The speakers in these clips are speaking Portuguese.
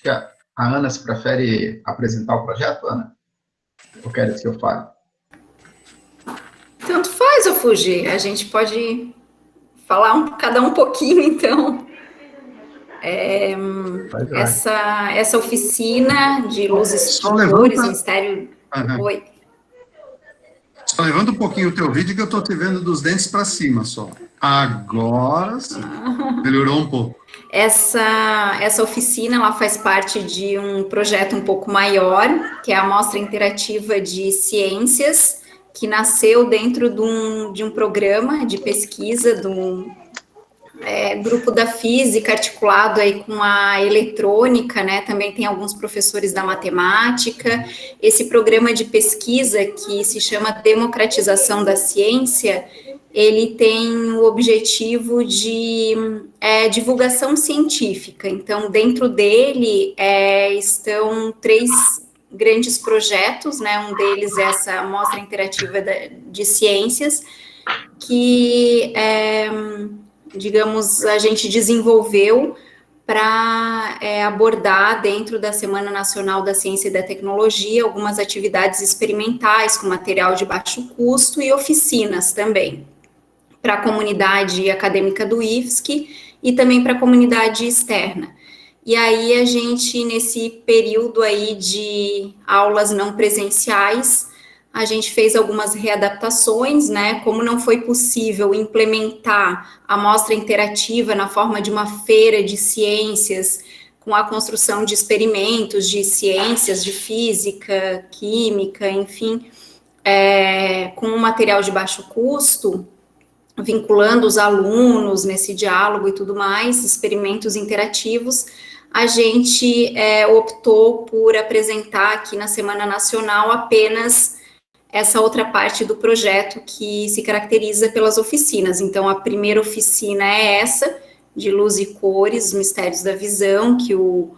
que a Ana se prefere apresentar o projeto, Ana? Ou queres que eu fale? Tanto faz, ô Fuji. A gente pode falar cada um pouquinho, então. Essa oficina de luzes Só de cores, levanta. Mistério... Oi. Só levanta um pouquinho o teu vídeo que eu estou te vendo dos dentes para cima só. Agora sim. Melhorou um pouco. Essa oficina, ela faz parte de um projeto um pouco maior, que é a Mostra Interativa de Ciências, que nasceu dentro de um programa de pesquisa do grupo da física, articulado aí com a eletrônica, né? Também tem alguns professores da matemática. Esse programa de pesquisa, que se chama Democratização da Ciência, ele tem o objetivo de divulgação científica. Então, dentro dele estão 3 grandes projetos, né? Um deles é essa Mostra Interativa de Ciências, que digamos, a gente desenvolveu para abordar dentro da Semana Nacional da Ciência e da Tecnologia algumas atividades experimentais com material de baixo custo e oficinas também para a comunidade acadêmica do IFSC e também para a comunidade externa. E aí a gente, nesse período aí de aulas não presenciais, a gente fez algumas readaptações, né? Como não foi possível implementar a mostra interativa na forma de uma feira de ciências, com a construção de experimentos de ciências, de física, química, enfim, com um material de baixo custo, vinculando os alunos nesse diálogo e tudo mais, experimentos interativos, a gente optou por apresentar aqui na Semana Nacional apenas essa outra parte do projeto que se caracteriza pelas oficinas. Então, a primeira oficina é essa, de luz e cores, mistérios da visão, que o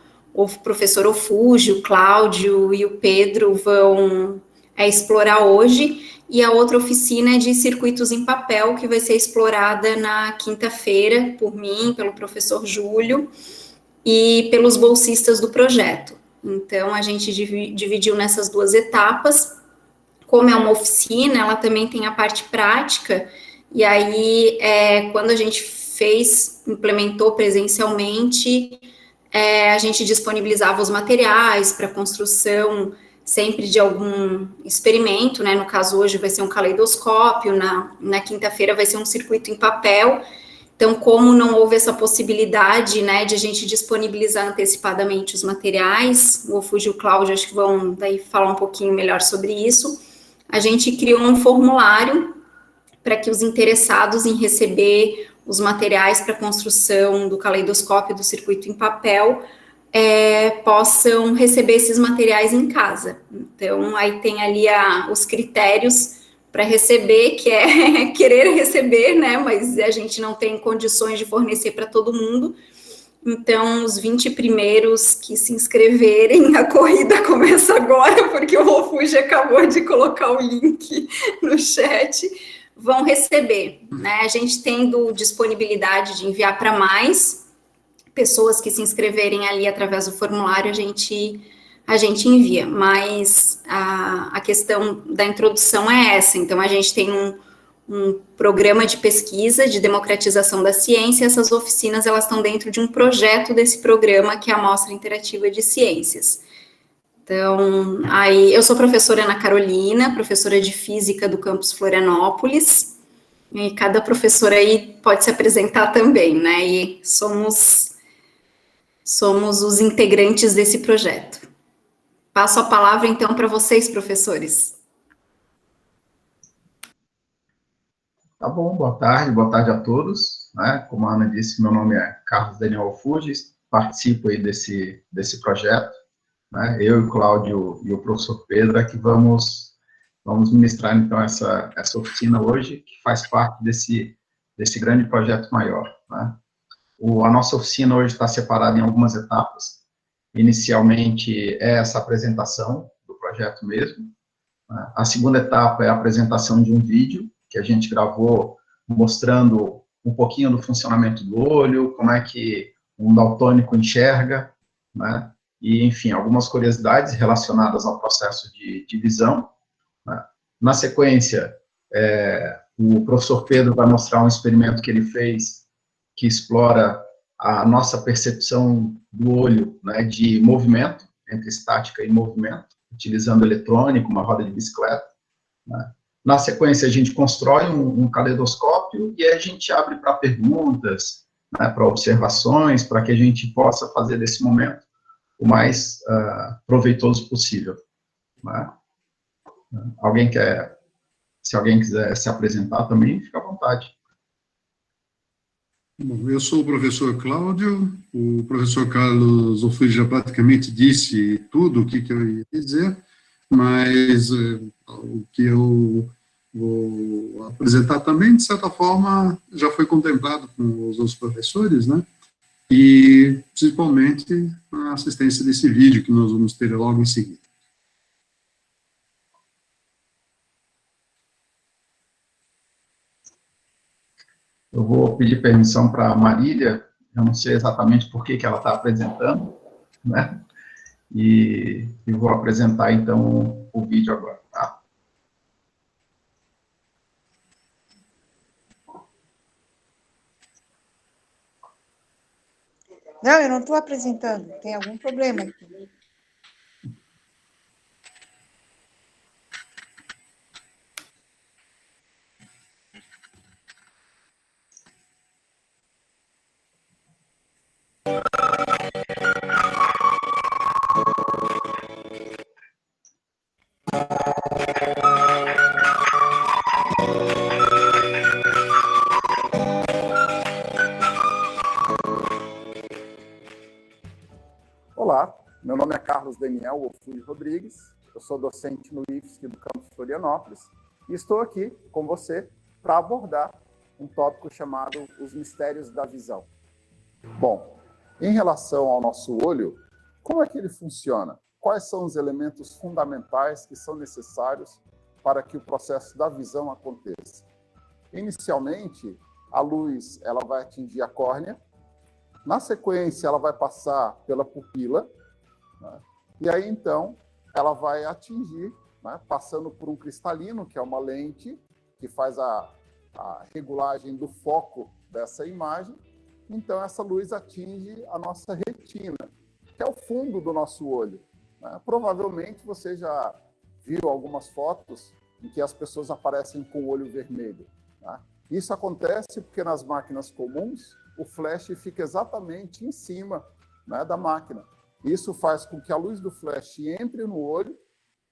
professor Ofúgio, o Cláudio e o Pedro vão explorar hoje, e a outra oficina é de circuitos em papel, que vai ser explorada na quinta-feira, por mim, pelo professor Júlio, e pelos bolsistas do projeto. Então, a gente dividiu nessas 2 etapas. Como é uma oficina, ela também tem a parte prática, e aí, quando a gente implementou presencialmente, a gente disponibilizava os materiais para construção sempre de algum experimento, né? No caso, hoje vai ser um caleidoscópio, na quinta-feira vai ser um circuito em papel. Então, como não houve essa possibilidade, né, de a gente disponibilizar antecipadamente os materiais, o Ofúgio e o Cláudio acho que vão daí falar um pouquinho melhor sobre isso, a gente criou um formulário para que os interessados em receber os materiais para construção do caleidoscópio do circuito em papel possam receber esses materiais em casa. Então, aí tem ali os critérios para receber, que é querer receber, né, mas a gente não tem condições de fornecer para todo mundo. Então, os 20 primeiros que se inscreverem, a corrida começa agora, porque o Ofúgio acabou de colocar o link no chat, vão receber, né? A gente tendo disponibilidade de enviar para mais pessoas que se inscreverem ali através do formulário, a gente envia, mas a questão da introdução é essa. Então, a gente tem um programa de pesquisa de democratização da ciência. Essas oficinas, elas estão dentro de um projeto desse programa, que é a Mostra Interativa de Ciências. Então, aí, eu sou professora Ana Carolina, professora de Física do campus Florianópolis, e cada professora aí pode se apresentar também, né, e somos os integrantes desse projeto. Passo a palavra, então, para vocês, professores. Tá bom, boa tarde a todos, né? Como a Ana disse, meu nome é Carlos Daniel Ofúgio, participo aí desse projeto, né? Eu, o Cláudio e o professor Pedro aqui vamos ministrar, então, essa oficina hoje, que faz parte desse grande projeto maior, né? A nossa oficina hoje está separada em algumas etapas. Inicialmente, é essa apresentação do projeto mesmo, né? A segunda etapa é a apresentação de um vídeo, que a gente gravou mostrando um pouquinho do funcionamento do olho, como é que um daltônico enxerga, né? e, enfim, algumas curiosidades relacionadas ao processo de visão, né? Na sequência, o professor Pedro vai mostrar um experimento que ele fez que explora a nossa percepção do olho, né, de movimento, entre estática e movimento, utilizando eletrônico, uma roda de bicicleta, né? Na sequência, a gente constrói um caleidoscópio e a gente abre para perguntas, né, para observações, para que a gente possa fazer desse momento o mais proveitoso possível, né? Se alguém quiser se apresentar também, fica à vontade. Bom, eu sou o professor Cláudio, o professor Carlos Ofui já praticamente disse tudo o que eu ia dizer, mas o que eu vou apresentar também, de certa forma, já foi contemplado com os outros professores, né? E, principalmente, a assistência desse vídeo que nós vamos ter logo em seguida. Eu vou pedir permissão para a Marília, eu não sei exatamente por que ela está apresentando, né? E vou apresentar, então, o vídeo agora, tá? Não, eu não estou apresentando, tem algum problema aqui. Olá, meu nome é Carlos Daniel Ofui Rodrigues, eu sou docente no IFSC do campus Florianópolis e estou aqui com você para abordar um tópico chamado os mistérios da visão. Bom, em relação ao nosso olho, como é que ele funciona? Quais são os elementos fundamentais que são necessários para que o processo da visão aconteça? Inicialmente, a luz ela vai atingir a córnea. Na sequência, ela vai passar pela pupila, né? E aí, então, ela vai atingir, né, passando por um cristalino, que é uma lente que faz a regulagem do foco dessa imagem. Então, essa luz atinge a nossa retina, que é o fundo do nosso olho, né? Provavelmente, você já viu algumas fotos em que as pessoas aparecem com o olho vermelho, né? Isso acontece porque nas máquinas comuns, o flash fica exatamente em cima, né, da máquina. Isso faz com que a luz do flash entre no olho,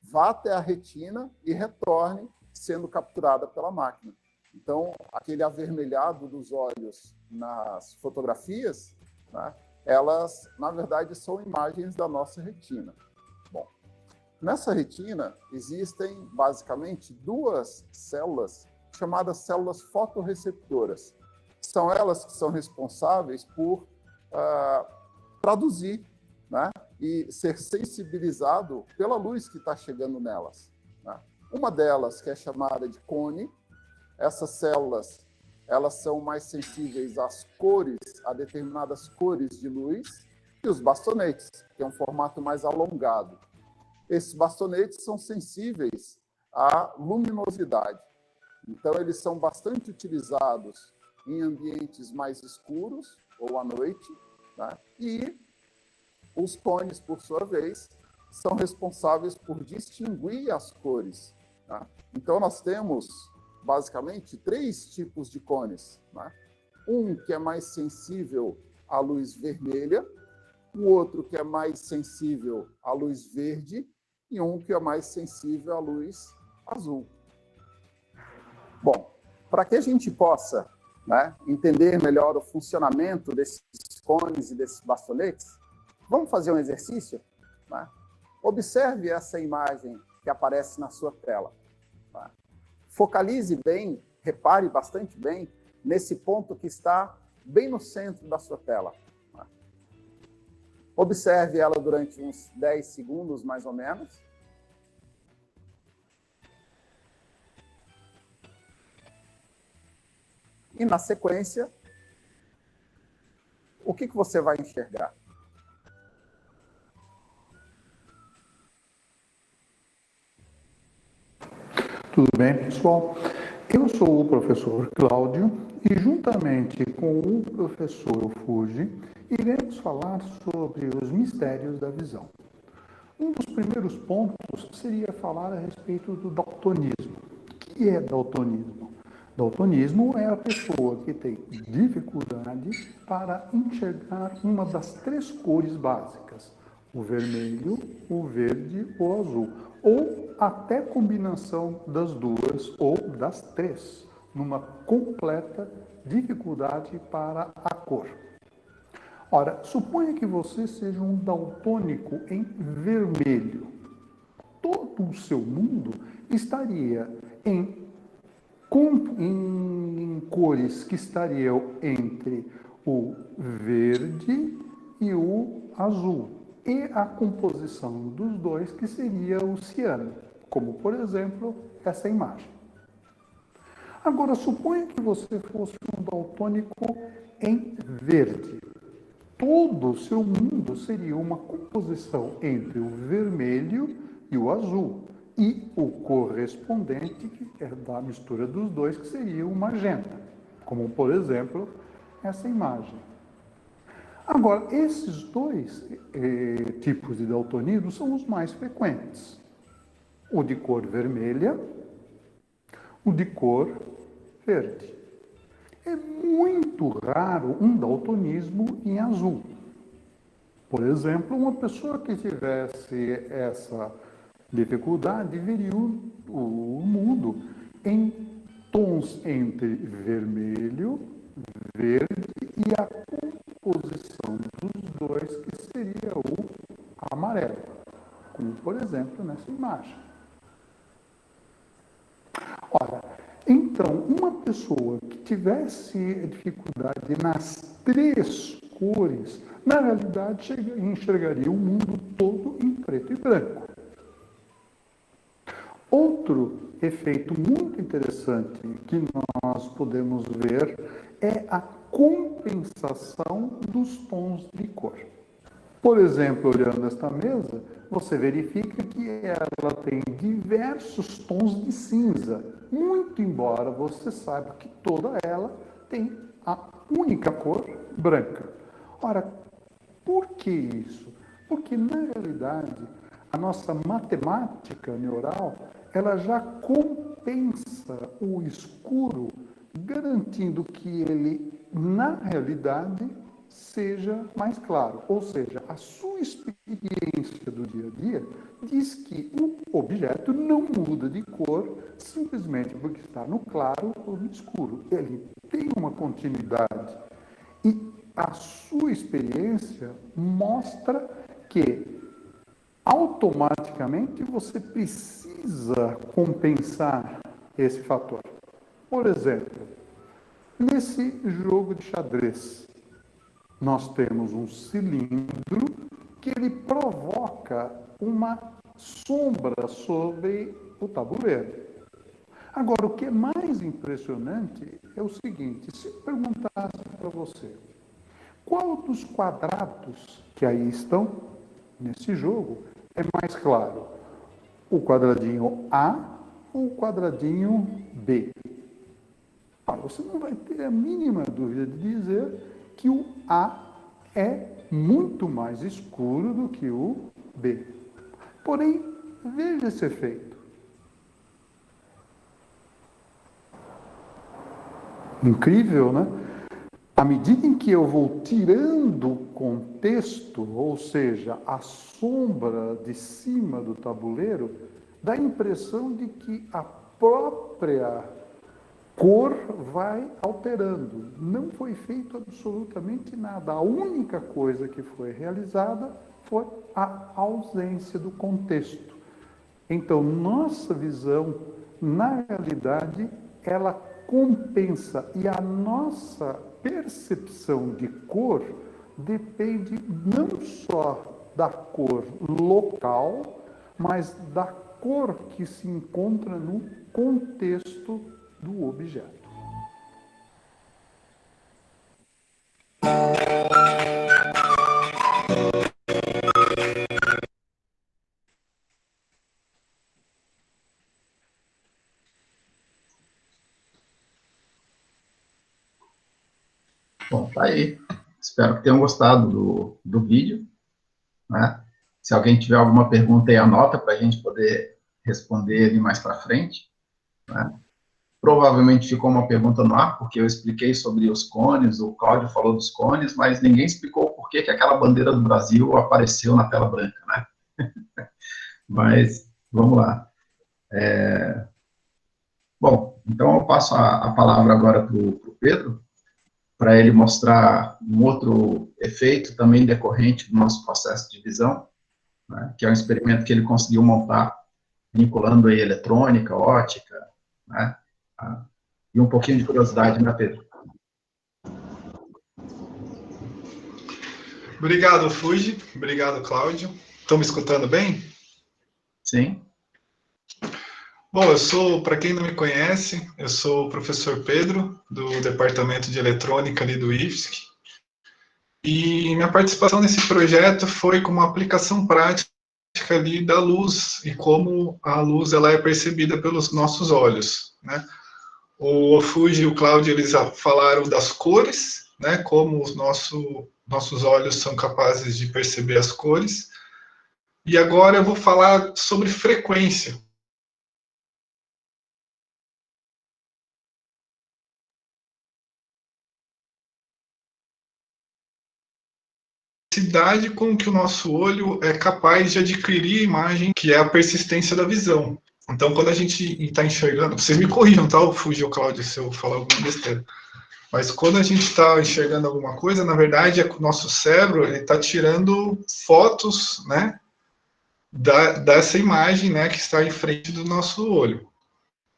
vá até a retina e retorne, sendo capturada pela máquina. Então, aquele avermelhado dos olhos nas fotografias, né, elas, na verdade, são imagens da nossa retina. Bom, nessa retina existem, basicamente, duas células chamadas células fotorreceptoras. São elas que são responsáveis por traduzir, né, e ser sensibilizado pela luz que está chegando nelas, né? Uma delas, que é chamada de cone, essas células elas são mais sensíveis às cores, a determinadas cores de luz, e os bastonetes, que é um formato mais alongado. Esses bastonetes são sensíveis à luminosidade. Então, eles são bastante utilizados em ambientes mais escuros ou à noite, né? E os cones, por sua vez, são responsáveis por distinguir as cores, né? Então, nós temos, basicamente, 3 tipos de cones, né? Um que é mais sensível à luz vermelha, o outro que é mais sensível à luz verde e um que é mais sensível à luz azul. Bom, para que a gente possa, né, entender melhor o funcionamento desses cones e desses bastonetes, vamos fazer um exercício, né? Observe essa imagem que aparece na sua tela, né? Focalize bem, repare bastante bem nesse ponto que está bem no centro da sua tela, né? Observe ela durante uns 10 segundos, mais ou menos. E, na sequência, o que você vai enxergar? Tudo bem, pessoal? Eu sou o professor Cláudio e, juntamente com o professor Fuji, iremos falar sobre os mistérios da visão. Um dos primeiros pontos seria falar a respeito do daltonismo. O que é daltonismo? Daltonismo é a pessoa que tem dificuldade para enxergar uma das três cores básicas: o vermelho, o verde ou o azul, ou até combinação das duas ou das três, numa completa dificuldade para a cor. Ora, suponha que você seja um daltônico em vermelho. Todo o seu mundo estaria em cores que estariam entre o verde e o azul, e a composição dos dois que seria o ciano, como por exemplo essa imagem. Agora, suponha que você fosse um daltônico em verde. Todo o seu mundo seria uma composição entre o vermelho e o azul, e o correspondente, que é da mistura dos dois, que seria o magenta, como por exemplo essa imagem. Agora, esses dois tipos de daltonismo são os mais frequentes: o de cor vermelha, o de cor verde. É muito raro um daltonismo em azul. Por exemplo, uma pessoa que tivesse essa dificuldade veria o mundo em tons entre vermelho, verde e a composição dos dois, que seria o amarelo, como por exemplo nessa imagem. Ora, então, uma pessoa que tivesse dificuldade nas três cores, na realidade enxergaria o mundo todo em preto e branco. Outro efeito muito interessante que nós podemos ver é a compensação dos tons de cor. Por exemplo, olhando esta mesa, você verifica que ela tem diversos tons de cinza, muito embora você saiba que toda ela tem a única cor branca. Ora, por que isso? Porque, na realidade, a nossa matemática neural, ela já compensa o escuro, garantindo que ele, na realidade, seja mais claro. Ou seja, a sua experiência do dia a dia diz que o objeto não muda de cor simplesmente porque está no claro ou no escuro. Ele tem uma continuidade. E a sua experiência mostra que automaticamente você precisa compensar esse fator. Por exemplo, nesse jogo de xadrez, nós temos um cilindro que ele provoca uma sombra sobre o tabuleiro. Agora, o que é mais impressionante é o seguinte: se eu perguntasse para você, qual dos quadrados que aí estão nesse jogo é mais claro? O quadradinho A ou o quadradinho B? Você não vai ter a mínima dúvida de dizer que o A é muito mais escuro do que o B. Porém, veja esse efeito. Incrível, né? À medida em que eu vou tirando o contexto, ou seja, a sombra de cima do tabuleiro, dá a impressão de que a própria cor vai alterando. Não foi feito absolutamente nada. A única coisa que foi realizada foi a ausência do contexto. Então, nossa visão, na realidade, ela compensa, e a nossa percepção de cor depende não só da cor local, mas da cor que se encontra no contexto do objeto. tá aí. Espero que tenham gostado do vídeo, né? Se alguém tiver alguma pergunta aí, anota para a gente poder responder ali mais para frente, né? Provavelmente ficou uma pergunta no ar, porque eu expliquei sobre os cones, o Cláudio falou dos cones, mas ninguém explicou por que aquela bandeira do Brasil apareceu na tela branca, né? Mas, vamos lá. Bom, então eu passo a palavra agora para o Pedro, para ele mostrar um outro efeito também decorrente do nosso processo de visão, né, que é um experimento que ele conseguiu montar, vinculando aí eletrônica, ótica, né, e um pouquinho de curiosidade, né, Pedro? Obrigado, Fuji. Obrigado, Cláudio. Estão me escutando bem? Sim. Bom, para quem não me conhece, eu sou o professor Pedro, do Departamento de Eletrônica ali do IFSC, e minha participação nesse projeto foi como uma aplicação prática ali da luz, e como a luz ela é percebida pelos nossos olhos, né? O Fuji e o Cláudio, eles falaram das cores, né, como os nossos olhos são capazes de perceber as cores, e agora eu vou falar sobre frequência. Velocidade com que o nosso olho é capaz de adquirir a imagem, que é a persistência da visão. Então, quando a gente está enxergando, vocês me corrijam, tá, o Fuji ou Cláudio, se eu falar alguma besteira. Mas quando a gente está enxergando alguma coisa, na verdade, é que o nosso cérebro está tirando fotos, né, dessa imagem, né, que está em frente do nosso olho.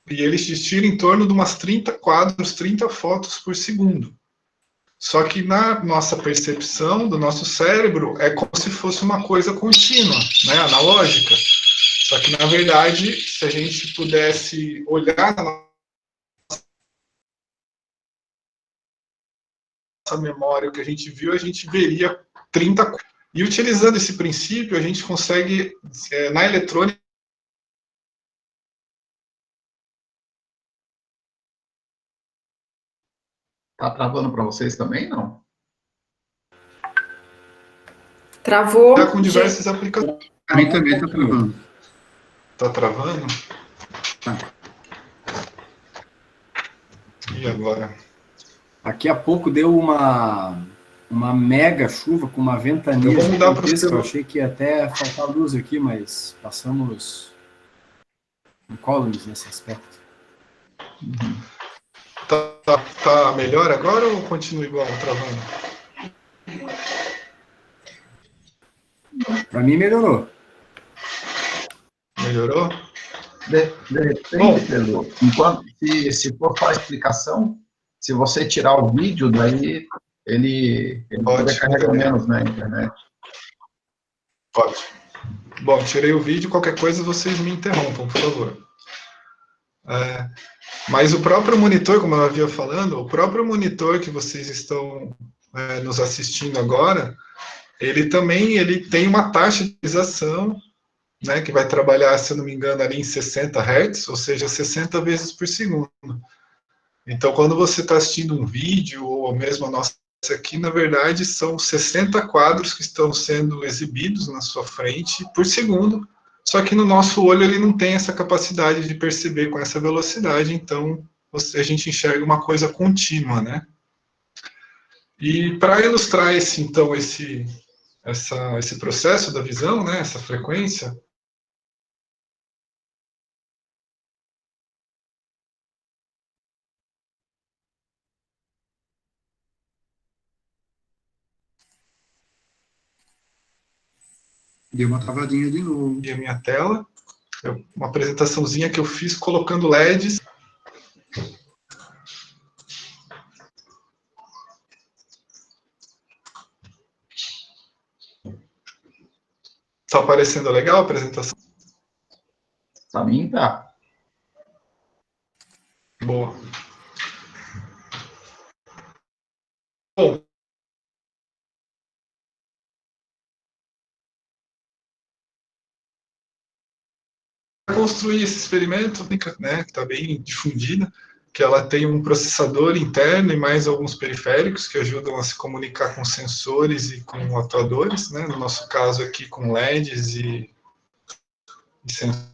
E ele tira em torno de umas 30 quadros, 30 fotos por segundo. Só que na nossa percepção do nosso cérebro é como se fosse uma coisa contínua, né, analógica. Só que, na verdade, se a gente pudesse olhar na nossa memória o que a gente viu, a gente veria 30. E utilizando esse princípio, a gente consegue, na eletrônica, Tá travando para vocês também, não? Travou. com diversas aplicações. Para mim também está travando. Tá travando? Tá. E agora? Aqui a pouco deu uma mega chuva com uma ventania Eu vou mudar pro gigantesca. Eu celular. achei que ia até faltar luz aqui, mas passamos incólumes nesse aspecto. Tá melhor agora ou continua igual, travando? Para mim melhorou. Melhorou? De repente, Pedro, se for para a explicação, se você tirar o vídeo, daí ele pode carregar menos na internet. Pode. Bom, tirei o vídeo, qualquer coisa vocês me interrompam, por favor. Mas o próprio monitor, como eu havia falando, o próprio monitor que vocês estão nos assistindo agora, ele tem uma taxa de utilização, né, que vai trabalhar, se eu não me engano, ali em 60 Hz, ou seja, 60 vezes por segundo. Então, quando você está assistindo um vídeo, ou mesmo a nossa aqui, na verdade, são 60 quadros que estão sendo exibidos na sua frente por segundo, só que no nosso olho ele não tem essa capacidade de perceber com essa velocidade, então a gente enxerga uma coisa contínua, né? E para ilustrar esse processo da visão, né, essa frequência, Deu uma travadinha de novo. e a minha tela, uma apresentaçãozinha que eu fiz colocando LEDs. Está aparecendo legal a apresentação? Para mim, tá. Boa. Bom, para construir esse experimento, né, que está bem difundida, que ela tem um processador interno e mais alguns periféricos que ajudam a se comunicar com sensores e com atuadores, né? No nosso caso aqui com LEDs e sensores.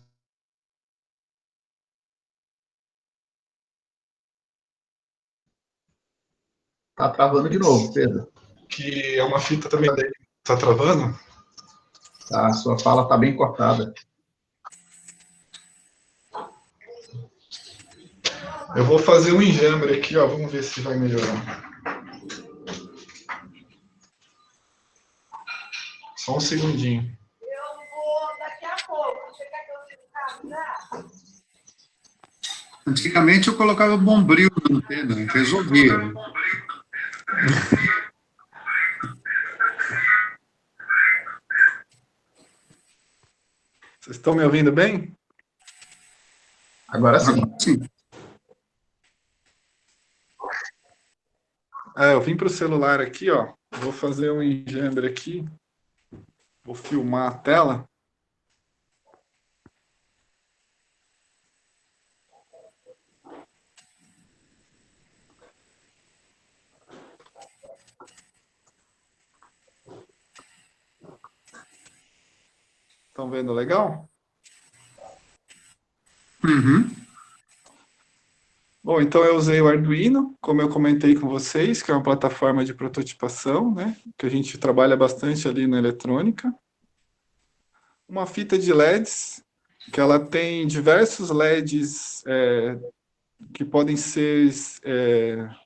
Tá travando de novo, Pedro. Que é uma fita também. Tá travando? Tá, a sua fala está bem cortada. Eu vou fazer um enjambre aqui, ó. Vamos ver se vai melhorar. Só um segundinho. Eu vou daqui a pouco. Você quer que eu fique no carro? Antigamente eu colocava bombril na antena, resolvia. Vocês estão me ouvindo bem? Agora sim. Sim. Eu vim para o celular aqui, ó. Vou fazer um enjambre aqui. Vou filmar a tela. Estão vendo legal? Uhum. Bom, então eu usei o Arduino, como eu comentei com vocês, que é uma plataforma de prototipação, né? Que a gente trabalha bastante ali na eletrônica. Uma fita de LEDs, que ela tem diversos LEDs que podem ser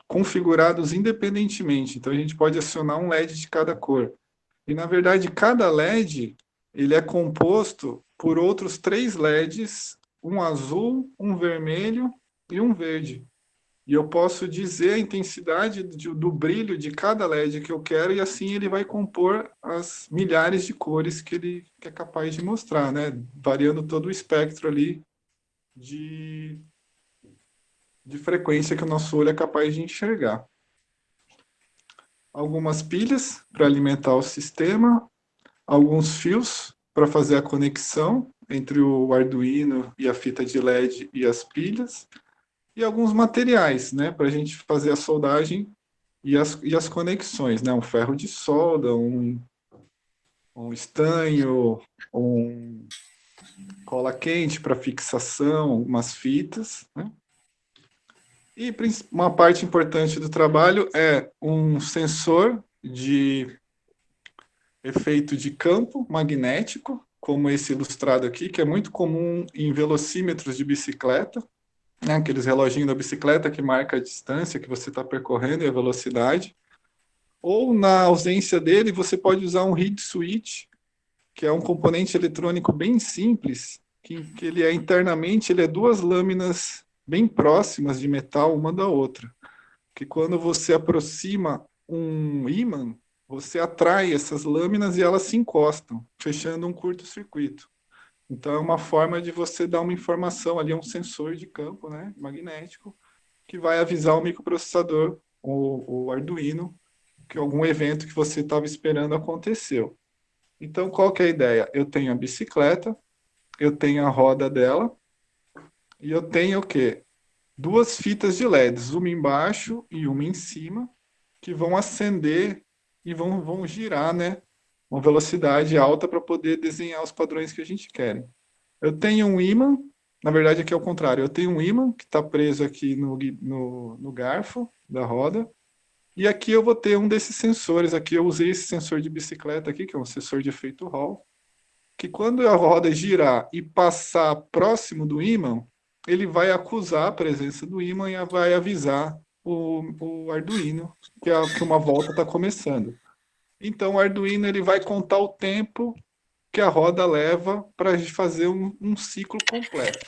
configurados independentemente. Então a gente pode acionar um LED de cada cor. E na verdade cada LED ele é composto por outros 3 LEDs, um azul, um vermelho e um verde. E eu posso dizer a intensidade do brilho de cada LED que eu quero, e assim ele vai compor as milhares de cores que ele é capaz de mostrar, né? Variando todo o espectro ali de frequência que o nosso olho é capaz de enxergar. Algumas pilhas para alimentar o sistema, alguns fios para fazer a conexão entre o Arduino e a fita de LED e as pilhas, e alguns materiais, né, para a gente fazer a soldagem e as conexões, né, um ferro de solda, um estanho, um cola quente para fixação, umas fitas, né. E uma parte importante do trabalho é um sensor de efeito de campo magnético, como esse ilustrado aqui, que é muito comum em velocímetros de bicicleta, né, aqueles reloginhos da bicicleta que marca a distância que você está percorrendo e a velocidade. Ou, na ausência dele, você pode usar um reed switch, que é um componente eletrônico bem simples, que ele é internamente, ele é 2 lâminas bem próximas de metal uma da outra, que quando você aproxima um ímã, você atrai essas lâminas e elas se encostam, fechando um curto-circuito. Então, é uma forma de você dar uma informação ali, um sensor de campo, né, magnético, que vai avisar o microprocessador, o Arduino, que algum evento que você estava esperando aconteceu. Então, qual que é a ideia? Eu tenho a bicicleta, eu tenho a roda dela, e eu tenho o quê? 2 fitas de LEDs, uma embaixo e uma em cima, que vão acender e vão girar, né, uma velocidade alta para poder desenhar os padrões que a gente quer. Eu tenho um ímã, na verdade aqui é o contrário, eu tenho um ímã que está preso aqui no garfo da roda, e aqui eu vou ter um desses sensores, aqui eu usei esse sensor de bicicleta aqui, que é um sensor de efeito Hall, que quando a roda girar e passar próximo do ímã, ele vai acusar a presença do ímã e vai avisar o Arduino que uma volta está começando. Então o Arduino ele vai contar o tempo que a roda leva para fazer um ciclo completo.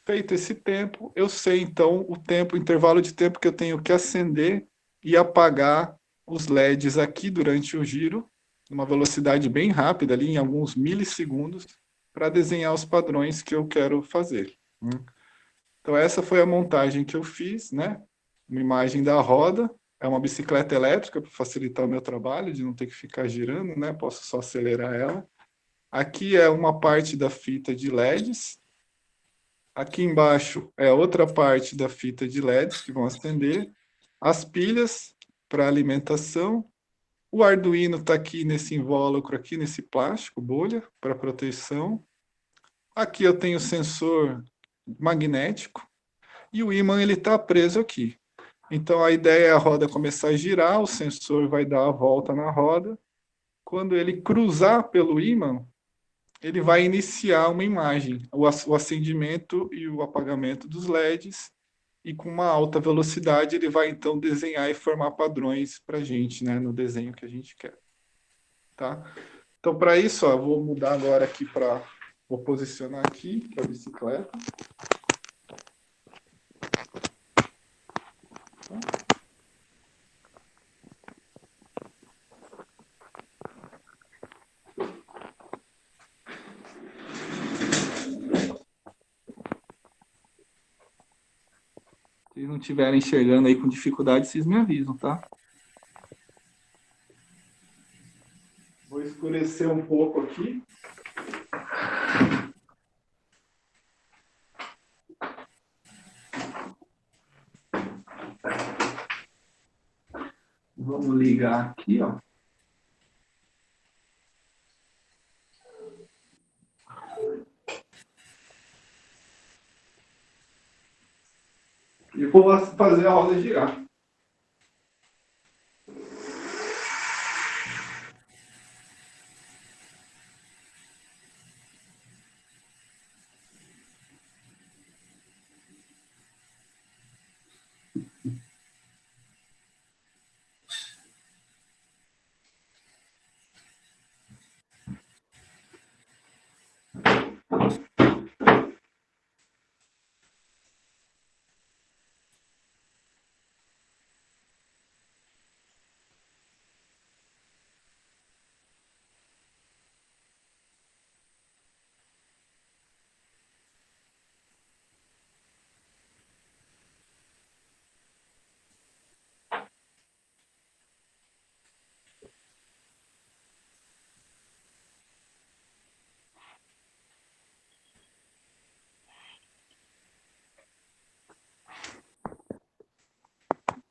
Feito esse tempo, eu sei então o intervalo de tempo que eu tenho que acender e apagar os LEDs aqui durante o giro, numa velocidade bem rápida, ali em alguns milissegundos, para desenhar os padrões que eu quero fazer. Então essa foi a montagem que eu fiz, né? Uma imagem da roda, é uma bicicleta elétrica para facilitar o meu trabalho, de não ter que ficar girando, né? Posso só acelerar ela. Aqui é uma parte da fita de LEDs, Aqui embaixo é outra parte da fita de LEDs que vão acender. As pilhas para alimentação. O Arduino está aqui nesse invólucro, aqui nesse plástico, bolha, para proteção. Aqui eu tenho o sensor magnético. E o ímã ele está preso aqui. Então a ideia é a roda começar a girar, o sensor vai dar a volta na roda. Quando ele cruzar pelo ímã, ele vai iniciar uma imagem, o acendimento e o apagamento dos LEDs, e com uma alta velocidade ele vai então desenhar e formar padrões para a gente, né, no desenho que a gente quer. Tá? Então para isso, ó, vou mudar agora aqui para... Vou posicionar aqui para a bicicleta. Se não estiverem enxergando aí com dificuldade, vocês me avisam, tá? Vou escurecer um pouco aqui. Vamos ligar aqui, ó. E vou fazer a roda girar.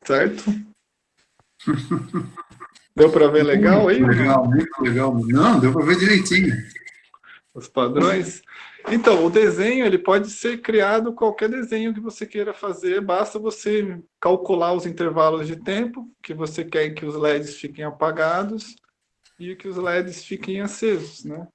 Certo? Deu para ver legal aí? Legal, muito legal. Não, deu para ver direitinho. Os padrões. Então, o desenho ele pode ser criado qualquer desenho que você queira fazer, basta você calcular os intervalos de tempo que você quer que os LEDs fiquem apagados e que os LEDs fiquem acesos, né?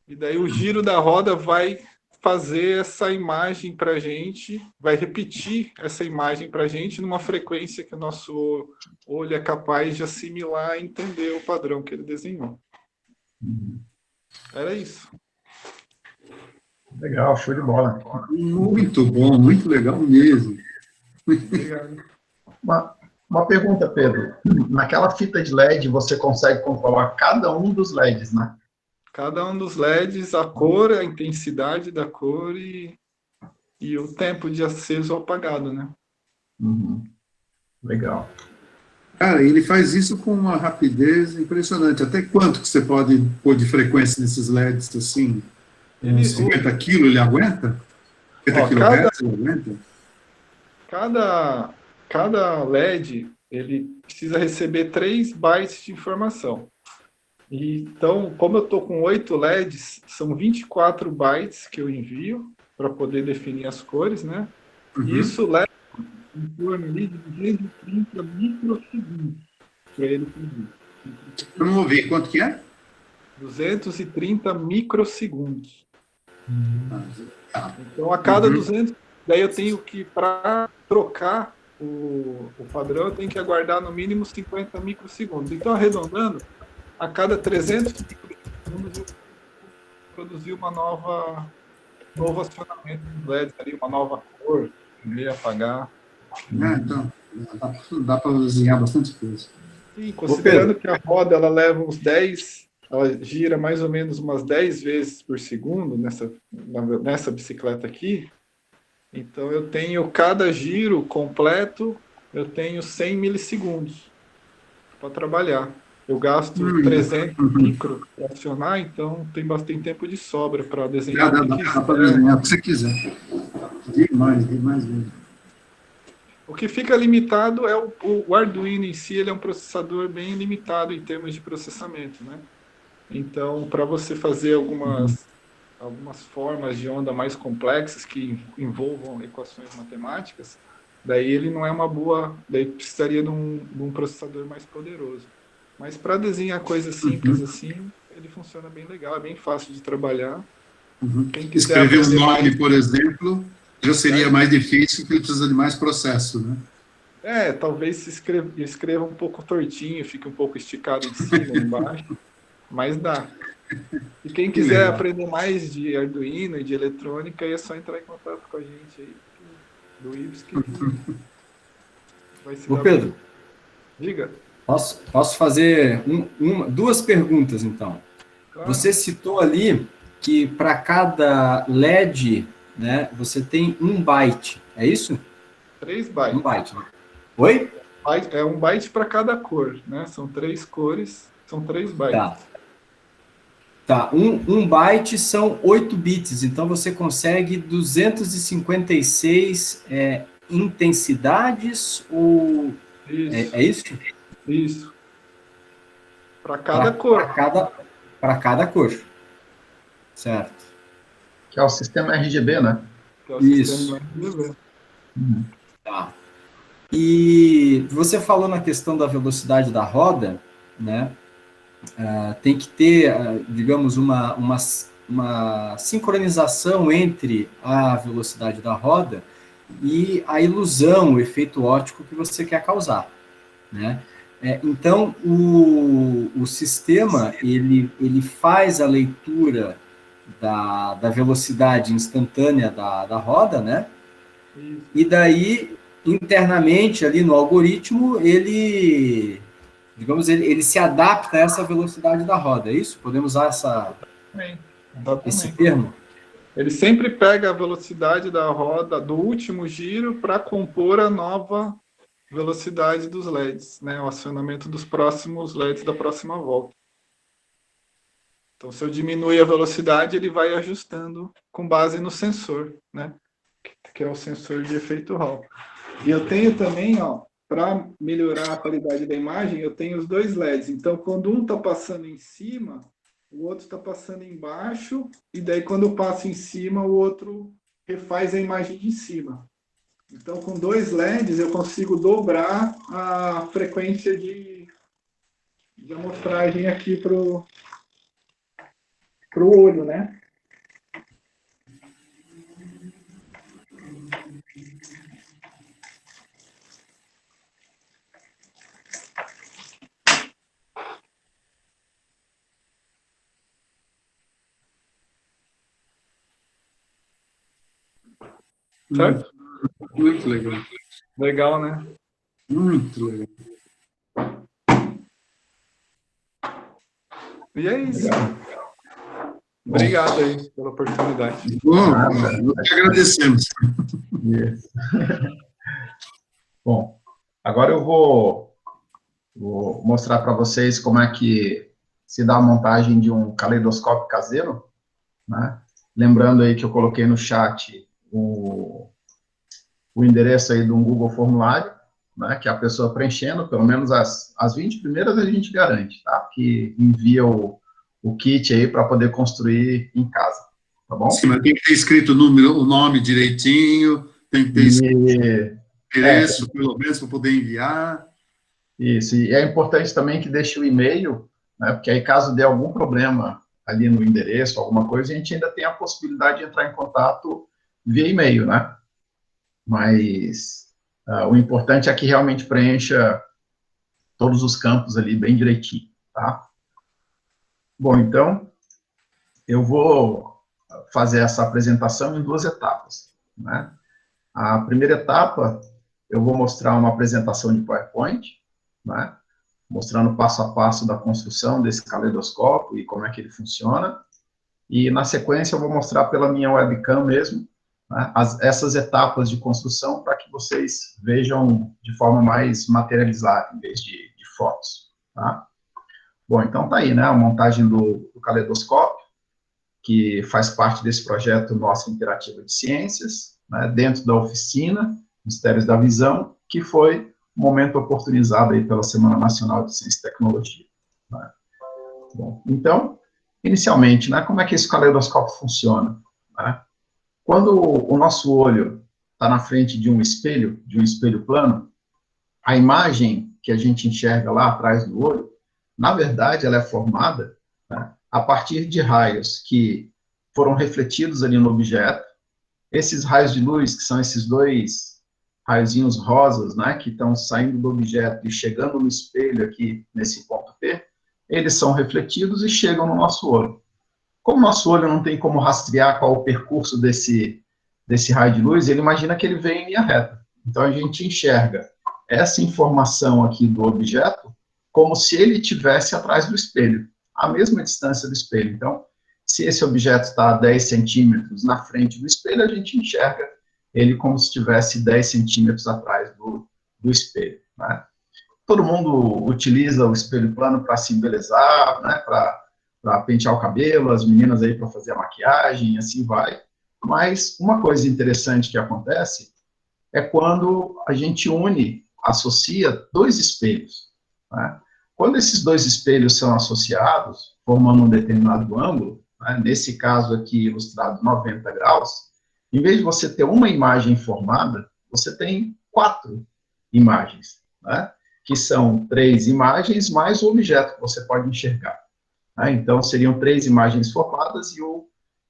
E daí o giro da roda vai fazer essa imagem para a gente, vai repetir essa imagem para a gente numa frequência que o nosso olho é capaz de assimilar e entender o padrão que ele desenhou. Era isso. Legal, show de bola. Muito bom, muito legal mesmo. Obrigado. Uma pergunta, Pedro. Naquela fita de LED, você consegue controlar cada um dos LEDs, né? Cada um dos LEDs, a cor, a intensidade da cor e o tempo de aceso ou apagado, né? Uhum. Legal. Cara, ele faz isso com uma rapidez impressionante. Até quanto que você pode pôr de frequência nesses LEDs, assim? Uns 50 quilos ele aguenta? 50 kHz ele aguenta? Cada LED, ele precisa receber 3 bytes de informação. Então, como eu estou com 8 LEDs, são 24 bytes que eu envio para poder definir as cores, né? Uhum. E isso leva em torno ali de 230 microsegundos para ele produzir. Eu não ouvi. Quanto que é? 230 microsegundos. Então, a cada 200... Daí eu tenho que, para trocar o padrão, eu tenho que aguardar no mínimo 50 microsegundos. Então, arredondando, a cada 300 microsegundos eu produzi novo acionamento dos LEDs, ali, uma nova cor, meio apagar. Então, dá para desenhar bastante coisa. Sim, considerando que a roda ela leva uns 10, ela gira mais ou menos umas 10 vezes por segundo nessa bicicleta aqui, então eu tenho cada giro completo, eu tenho 100 milissegundos para trabalhar. Eu gasto 300 micro para acionar, então tem bastante tempo de sobra para desenhar. Dá para desenhar o que você quiser. Demais mesmo. O que fica limitado é o Arduino em si, ele é um processador bem limitado em termos de processamento, né? Então, para você fazer algumas formas de onda mais complexas que envolvam equações matemáticas, daí ele não é uma boa, daí precisaria de um processador mais poderoso. Mas para desenhar coisas simples assim, ele funciona bem legal, é bem fácil de trabalhar. Quem quiser Escrever um aprender nome, mais, por exemplo, já seria mais difícil, porque ele precisa de mais processo, né? talvez se escreva um pouco tortinho, fique um pouco esticado de cima, embaixo, mas dá. E quem quiser aprender mais de Arduino e de eletrônica, é só entrar em contato com a gente aí, do IBS, que vai se Ô, dar Pedro, bem. Diga. posso fazer duas perguntas, então. Claro. Você citou ali que para cada LED, né, você tem 1 byte, é isso? 3 bytes. 1 byte. Né? Oi? É 1 byte para cada cor, né? São 3 cores, são 3 bytes. Tá. 1 byte são 8 bits, então você consegue 256 intensidades ou... Isso. É isso? Isso. Para cada cor. Para cada cor. Certo. Que é o sistema RGB, né? Que é o sistema RGB. Tá. E você falou na questão da velocidade da roda, né? Tem que ter, digamos, uma sincronização entre a velocidade da roda e a ilusão, o efeito óptico que você quer causar, né? Então, o sistema, ele faz a leitura da velocidade instantânea da roda, né? E daí, internamente, ali no algoritmo, ele se adapta a essa velocidade da roda, é isso? Podemos usar esse termo? Ele sempre pega a velocidade da roda do último giro para compor a nova velocidade dos LEDs, né? O acionamento dos próximos LEDs da próxima volta. Então, se eu diminuir a velocidade, ele vai ajustando com base no sensor, né? Que é o sensor de efeito Hall. E eu tenho também, para melhorar a qualidade da imagem, eu tenho os 2 LEDs. Então, quando um está passando em cima, o outro está passando embaixo, e daí quando eu passo em cima, o outro refaz a imagem de cima. Então, com 2 LEDs, eu consigo dobrar a frequência de amostragem aqui para o olho, né? Certo? Muito legal. Legal, né? Muito legal. E é isso. Obrigado aí pela oportunidade. Bom, nós que agradecemos. Yes. Bom, agora eu vou mostrar para vocês como é que se dá a montagem de um caleidoscópio caseiro, né? Lembrando aí que eu coloquei no chat o endereço aí de um Google Formulário, né, que a pessoa preenchendo, pelo menos as 20 primeiras a gente garante, tá? Que envia o kit aí para poder construir em casa, tá bom? Sim, mas tem que ter escrito o nome direitinho, tem que ter escrito endereço, pelo menos, para poder enviar. Isso, e é importante também que deixe o e-mail, né, porque aí caso dê algum problema ali no endereço, alguma coisa, a gente ainda tem a possibilidade de entrar em contato via e-mail, né? Mas o importante é que realmente preencha todos os campos ali bem direitinho, tá? Bom, então, eu vou fazer essa apresentação em 2 etapas, né? A primeira etapa, eu vou mostrar uma apresentação de PowerPoint, né? Mostrando passo a passo da construção desse caleidoscópio e como é que ele funciona. E, na sequência, eu vou mostrar pela minha webcam mesmo, né, essas etapas de construção para que vocês vejam de forma mais materializada, em vez de fotos, tá? Bom, então tá aí, né, a montagem do caleidoscópio, que faz parte desse projeto Nossa Interativa de Ciências, né, dentro da oficina, Mistérios da Visão, que foi o momento oportunizado aí pela Semana Nacional de Ciência e Tecnologia. Né? Bom, então, inicialmente, né, como é que esse caleidoscópio funciona? Né? Quando o nosso olho está na frente de um espelho plano, a imagem que a gente enxerga lá atrás do olho, na verdade, ela é formada, né, a partir de raios que foram refletidos ali no objeto. Esses raios de luz, que são esses dois raiozinhos rosas, né, que estão saindo do objeto e chegando no espelho aqui, nesse ponto P, eles são refletidos e chegam no nosso olho. Como o nosso olho não tem como rastrear qual o percurso desse raio de luz, ele imagina que ele vem em linha reta. Então, a gente enxerga essa informação aqui do objeto como se ele estivesse atrás do espelho, a mesma distância do espelho. Então, se esse objeto está a 10 centímetros na frente do espelho, a gente enxerga ele como se estivesse 10 centímetros atrás do espelho. Né? Todo mundo utiliza o espelho plano para se embelezar, né, para pentear o cabelo, as meninas aí para fazer a maquiagem, assim vai. Mas uma coisa interessante que acontece é quando a gente associa dois espelhos. Né? Quando esses dois espelhos são associados, formando um determinado ângulo, né, nesse caso aqui ilustrado 90 graus, em vez de você ter uma imagem formada, você tem 4 imagens, né, que são 3 imagens mais o objeto que você pode enxergar. Né? Então, seriam 3 imagens formadas e o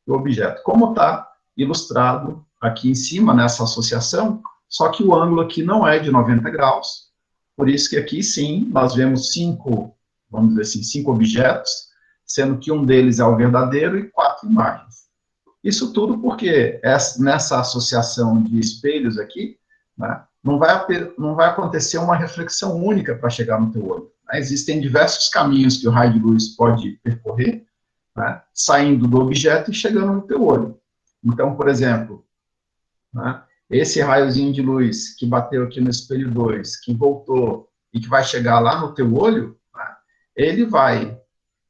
objeto. Como está ilustrado aqui em cima, nessa associação, só que o ângulo aqui não é de 90 graus, por isso que aqui, sim, nós vemos 5, vamos dizer assim, 5 objetos, sendo que um deles é o verdadeiro e 4 imagens. Isso tudo porque nessa associação de espelhos aqui, né, não vai acontecer uma reflexão única para chegar no teu olho. Né? Existem diversos caminhos que o raio de luz pode percorrer, né, saindo do objeto e chegando no teu olho. Então, por exemplo, né, esse raiozinho de luz que bateu aqui no espelho 2, que voltou e que vai chegar lá no teu olho, né, ele vai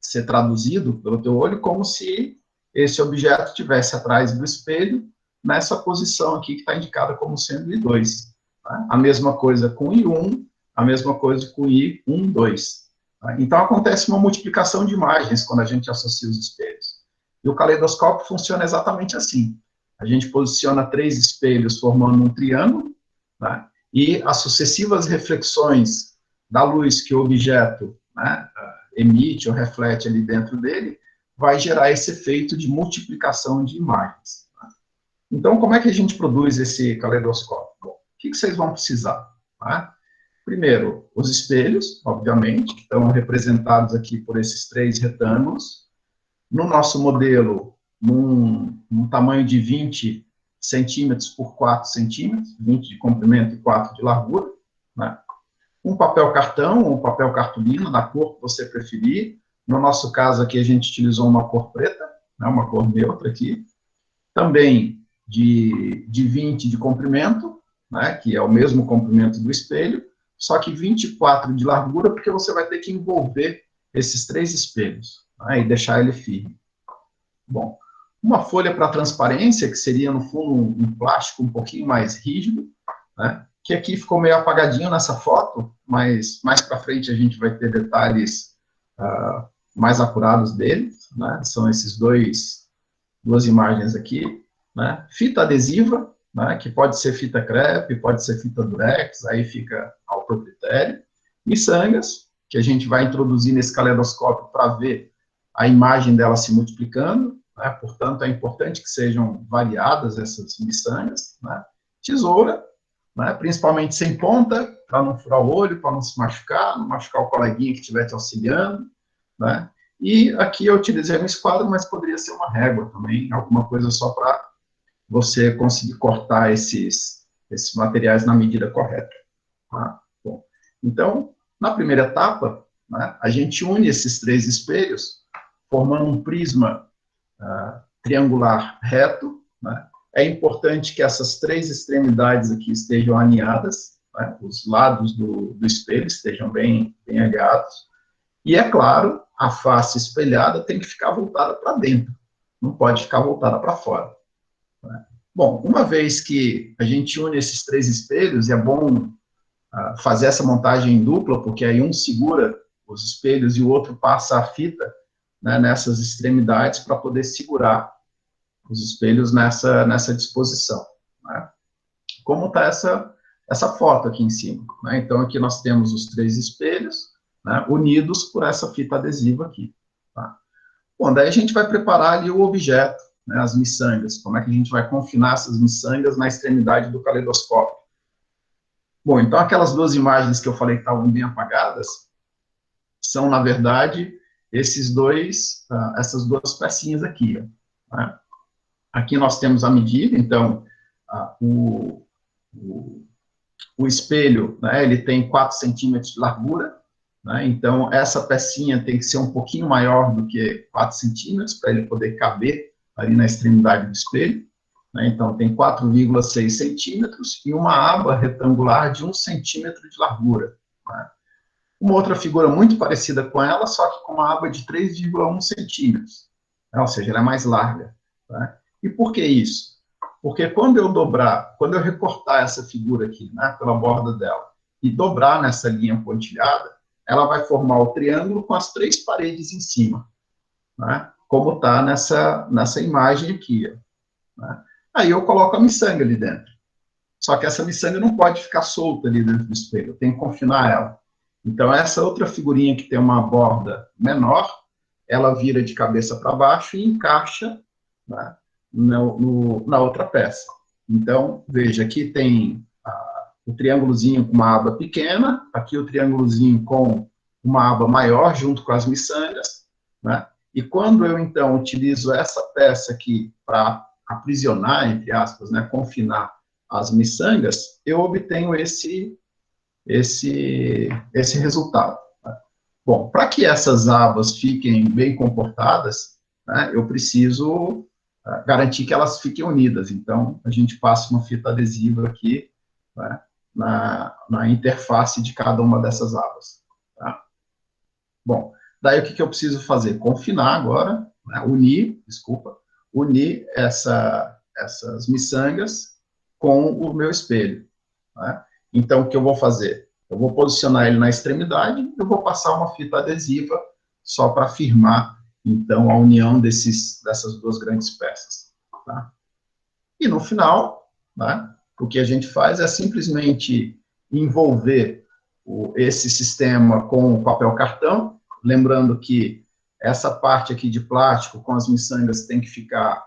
ser traduzido pelo teu olho como se esse objeto estivesse atrás do espelho, nessa posição aqui que está indicada como sendo I2. Né? A mesma coisa com I1, a mesma coisa com I1, 2. Tá? Então, acontece uma multiplicação de imagens quando a gente associa os espelhos. E o caleidoscópio funciona exatamente assim. A gente posiciona 3 espelhos formando um triângulo, né? E as sucessivas reflexões da luz que o objeto, né, emite ou reflete ali dentro dele, vai gerar esse efeito de multiplicação de imagens. Tá? Então, como é que a gente produz esse caleidoscópio? Bom, o que vocês vão precisar? Tá? Primeiro, os espelhos, obviamente, que estão representados aqui por esses 3 retângulos. No nosso modelo, num tamanho de 20 centímetros por 4 centímetros, 20 de comprimento e 4 de largura. Né? Um papel cartão ou papel cartolina, da cor que você preferir. No nosso caso aqui, a gente utilizou uma cor preta, né, uma cor neutra aqui. Também de 20 de comprimento, né, que é o mesmo comprimento do espelho, só que 24 de largura, porque você vai ter que envolver esses 3 espelhos, né, e deixar ele firme. Bom, uma folha para transparência, que seria, no fundo, um plástico um pouquinho mais rígido, né, que aqui ficou meio apagadinho nessa foto, mas mais para frente a gente vai ter detalhes mais apurados dele, né? São esses duas imagens aqui, né? Fita adesiva, né? Que pode ser fita crepe, pode ser fita durex, aí fica ao teu critério, miçangas, que a gente vai introduzir nesse caleidoscópio para ver a imagem dela se multiplicando, né? Portanto, é importante que sejam variadas essas miçangas, né? Tesoura, né? Principalmente sem ponta, para não furar o olho, para não se machucar, não machucar o coleguinha que estiver te auxiliando, né? E aqui eu utilizei uma esquadra, mas poderia ser uma régua também, alguma coisa só para você conseguir cortar esses materiais na medida correta. Tá? Bom, então, na primeira etapa, né, a gente une esses 3 espelhos, formando um prisma triangular reto. Né? É importante que essas 3 extremidades aqui estejam alinhadas, né? Os lados do espelho estejam bem alinhados. E, é claro, a face espelhada tem que ficar voltada para dentro, não pode ficar voltada para fora. Né? Bom, uma vez que a gente une esses 3 espelhos, e é bom fazer essa montagem em dupla, porque aí um segura os espelhos e o outro passa a fita, né, nessas extremidades para poder segurar os espelhos nessa disposição, né? Como está essa foto aqui em cima, né? Então, aqui nós temos os 3 espelhos, né, unidos por essa fita adesiva aqui, tá? Bom, daí a gente vai preparar ali o objeto, né, as miçangas, como é que a gente vai confinar essas miçangas na extremidade do caleidoscópio. Bom, então aquelas 2 imagens que eu falei que estavam bem apagadas, são, na verdade, essas 2 pecinhas aqui, ó, né? Aqui nós temos a medida, então, o espelho, né, ele tem 4 centímetros de largura, né, então essa pecinha tem que ser um pouquinho maior do que 4 centímetros, para ele poder caber ali na extremidade do espelho, né, então tem 4,6 centímetros e uma aba retangular de 1 centímetro de largura, né. Uma outra figura muito parecida com ela, só que com uma aba de 3,1 centímetros, né, ou seja, ela é mais larga, né. E por que isso? Porque quando eu recortar essa figura aqui, né, pela borda dela, e dobrar nessa linha pontilhada, ela vai formar o triângulo com as 3 paredes em cima, né, como está nessa imagem aqui, ó, né. Aí eu coloco a miçanga ali dentro. Só que essa miçanga não pode ficar solta ali dentro do espelho, eu tenho que confinar ela. Então, essa outra figurinha que tem uma borda menor, ela vira de cabeça para baixo e encaixa, né, na outra peça. Então, veja, aqui tem o triângulozinho com uma aba pequena, aqui o triângulozinho com uma aba maior, junto com as miçangas, né? E quando eu, então, utilizo essa peça aqui para aprisionar, entre aspas, né, confinar as miçangas, eu obtenho esse resultado, né? Bom, para que essas abas fiquem bem comportadas, né, eu preciso garantir que elas fiquem unidas. Então, a gente passa uma fita adesiva aqui, né, na interface de cada uma dessas abas, tá? Bom, daí o que eu preciso fazer? Confinar agora, né, unir essas miçangas com o meu espelho, né? Então, o que eu vou fazer? Eu vou posicionar ele na extremidade, eu vou passar uma fita adesiva só para firmar, então, a união dessas 2 grandes peças, tá? E no final, né, o que a gente faz é simplesmente envolver esse sistema com papel cartão, lembrando que essa parte aqui de plástico com as miçangas tem que ficar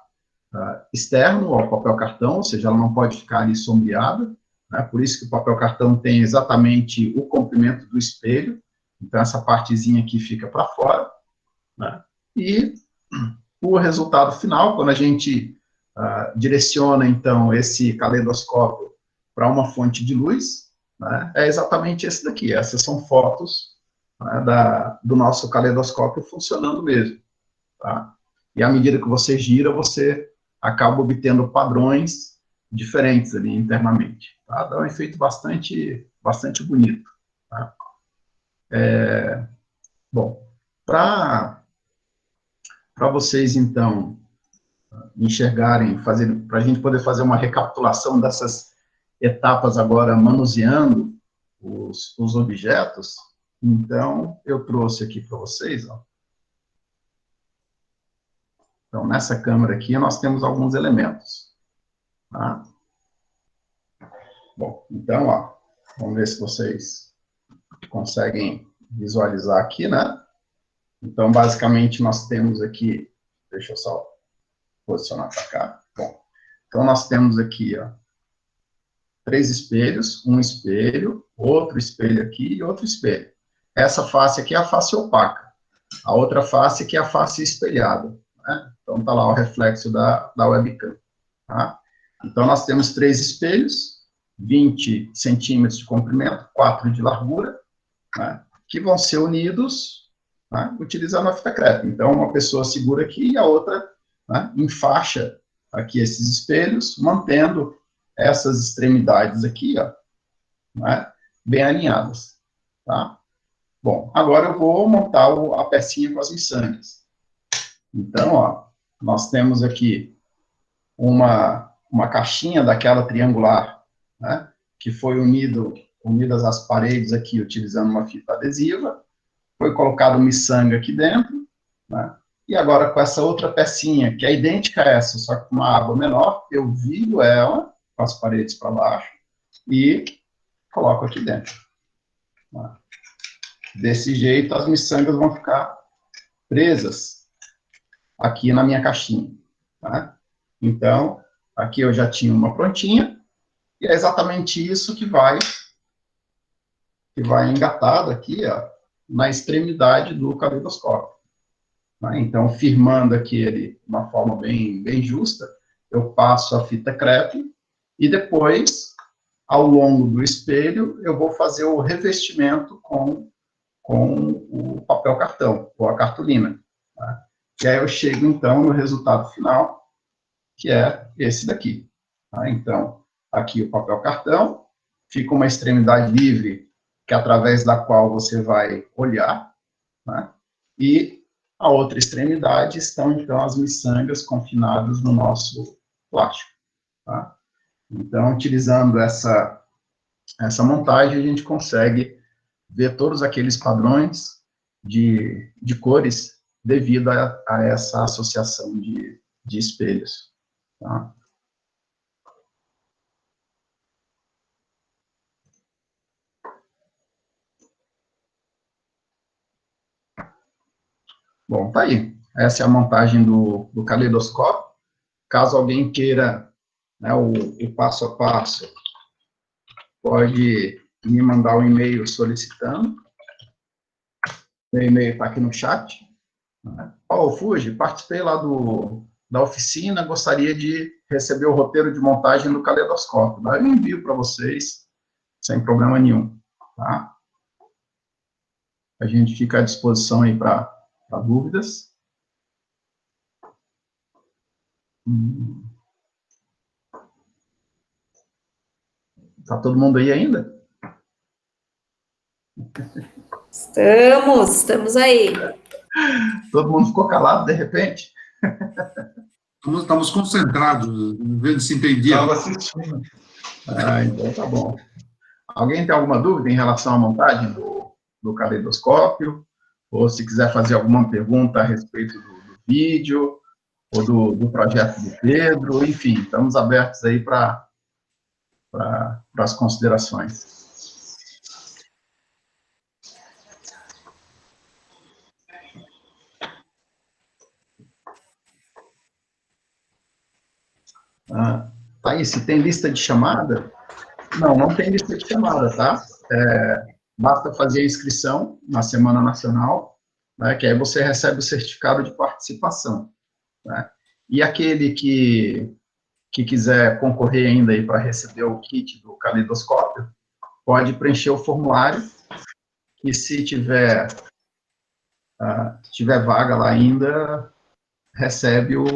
externo ao papel cartão, ou seja, ela não pode ficar ali sombreada, né, por isso que o papel cartão tem exatamente o comprimento do espelho, então essa partezinha aqui fica para fora, né, e o resultado final, quando a gente direciona, então, esse caleidoscópio para uma fonte de luz, né, é exatamente esse daqui. Essas são fotos, né, do nosso caleidoscópio funcionando mesmo, tá? E à medida que você gira, você acaba obtendo padrões diferentes ali internamente, tá? Dá um efeito bastante bonito, tá? Bom, para vocês, então, enxergarem, para a gente poder fazer uma recapitulação dessas etapas agora, manuseando os objetos, então, eu trouxe aqui para vocês, ó. Então, nessa câmera aqui, nós temos alguns elementos, tá? Bom, então, ó, vamos ver se vocês conseguem visualizar aqui, né? Então, basicamente, nós temos aqui, deixa eu só posicionar para cá. Bom, então nós temos aqui, ó, 3 espelhos, um espelho, outro espelho aqui e outro espelho. Essa face aqui é a face opaca. A outra face aqui é a face espelhada, né? Então tá lá o reflexo da webcam, tá? Então nós temos 3 espelhos, 20 centímetros de comprimento, 4 de largura, né, que vão ser unidos, né, utilizando a fita crepe. Então uma pessoa segura aqui e a outra, né, enfaixa aqui esses espelhos, mantendo essas extremidades aqui, ó, né, bem alinhadas, tá? Bom, agora eu vou montar a pecinha com as miçangas. Então, ó, nós temos aqui uma uma caixinha daquela triangular, né, que foi unidas às paredes aqui, utilizando uma fita adesiva, foi colocado miçanga aqui dentro, né, e agora com essa outra pecinha, que é idêntica a essa, só que com uma água menor, eu viro ela com as paredes para baixo e coloco aqui dentro. Né. Desse jeito, as miçangas vão ficar presas aqui na minha caixinha. Tá? Então, aqui eu já tinha uma prontinha, e é exatamente isso que vai engatado aqui, ó, na extremidade do caleidoscópio. Tá? Então, firmando aqui ele de uma forma bem justa, eu passo a fita crepe, e depois, ao longo do espelho, eu vou fazer o revestimento com o papel cartão, ou a cartolina. Tá? E aí eu chego, então, no resultado final, que é esse daqui. Tá? Então, aqui o papel cartão, fica uma extremidade livre, que é através da qual você vai olhar, né? E a outra extremidade estão, então, as miçangas confinadas no nosso plástico. Tá? Então, utilizando essa montagem, a gente consegue ver todos aqueles padrões de cores devido a essa associação de espelhos. Tá? Bom, tá aí. Essa é a montagem do caleidoscópio. Caso alguém queira, né, o passo a passo, pode me mandar um e-mail solicitando. Meu e-mail está aqui no chat. Paulo Fuji, participei lá da oficina, gostaria de receber o roteiro de montagem do caleidoscópio. Daí eu envio para vocês, sem problema nenhum. Tá? A gente fica à disposição aí para dúvidas. Tá todo mundo aí ainda? Estamos aí. Todo mundo ficou calado de repente? Estamos concentrados, vendo se entendia. Estava assistindo. Então tá bom. Alguém tem alguma dúvida em relação à montagem do caleidoscópio? Ou se quiser fazer alguma pergunta a respeito do vídeo, ou do projeto do Pedro, enfim, estamos abertos aí para as considerações. Thaís, se tem lista de chamada? Não tem lista de chamada, tá? Basta fazer a inscrição na Semana Nacional, né, que aí você recebe o certificado de participação. Né? E aquele que quiser concorrer ainda aí para receber o kit do caleidoscópio, pode preencher o formulário, e se tiver vaga lá ainda, recebe o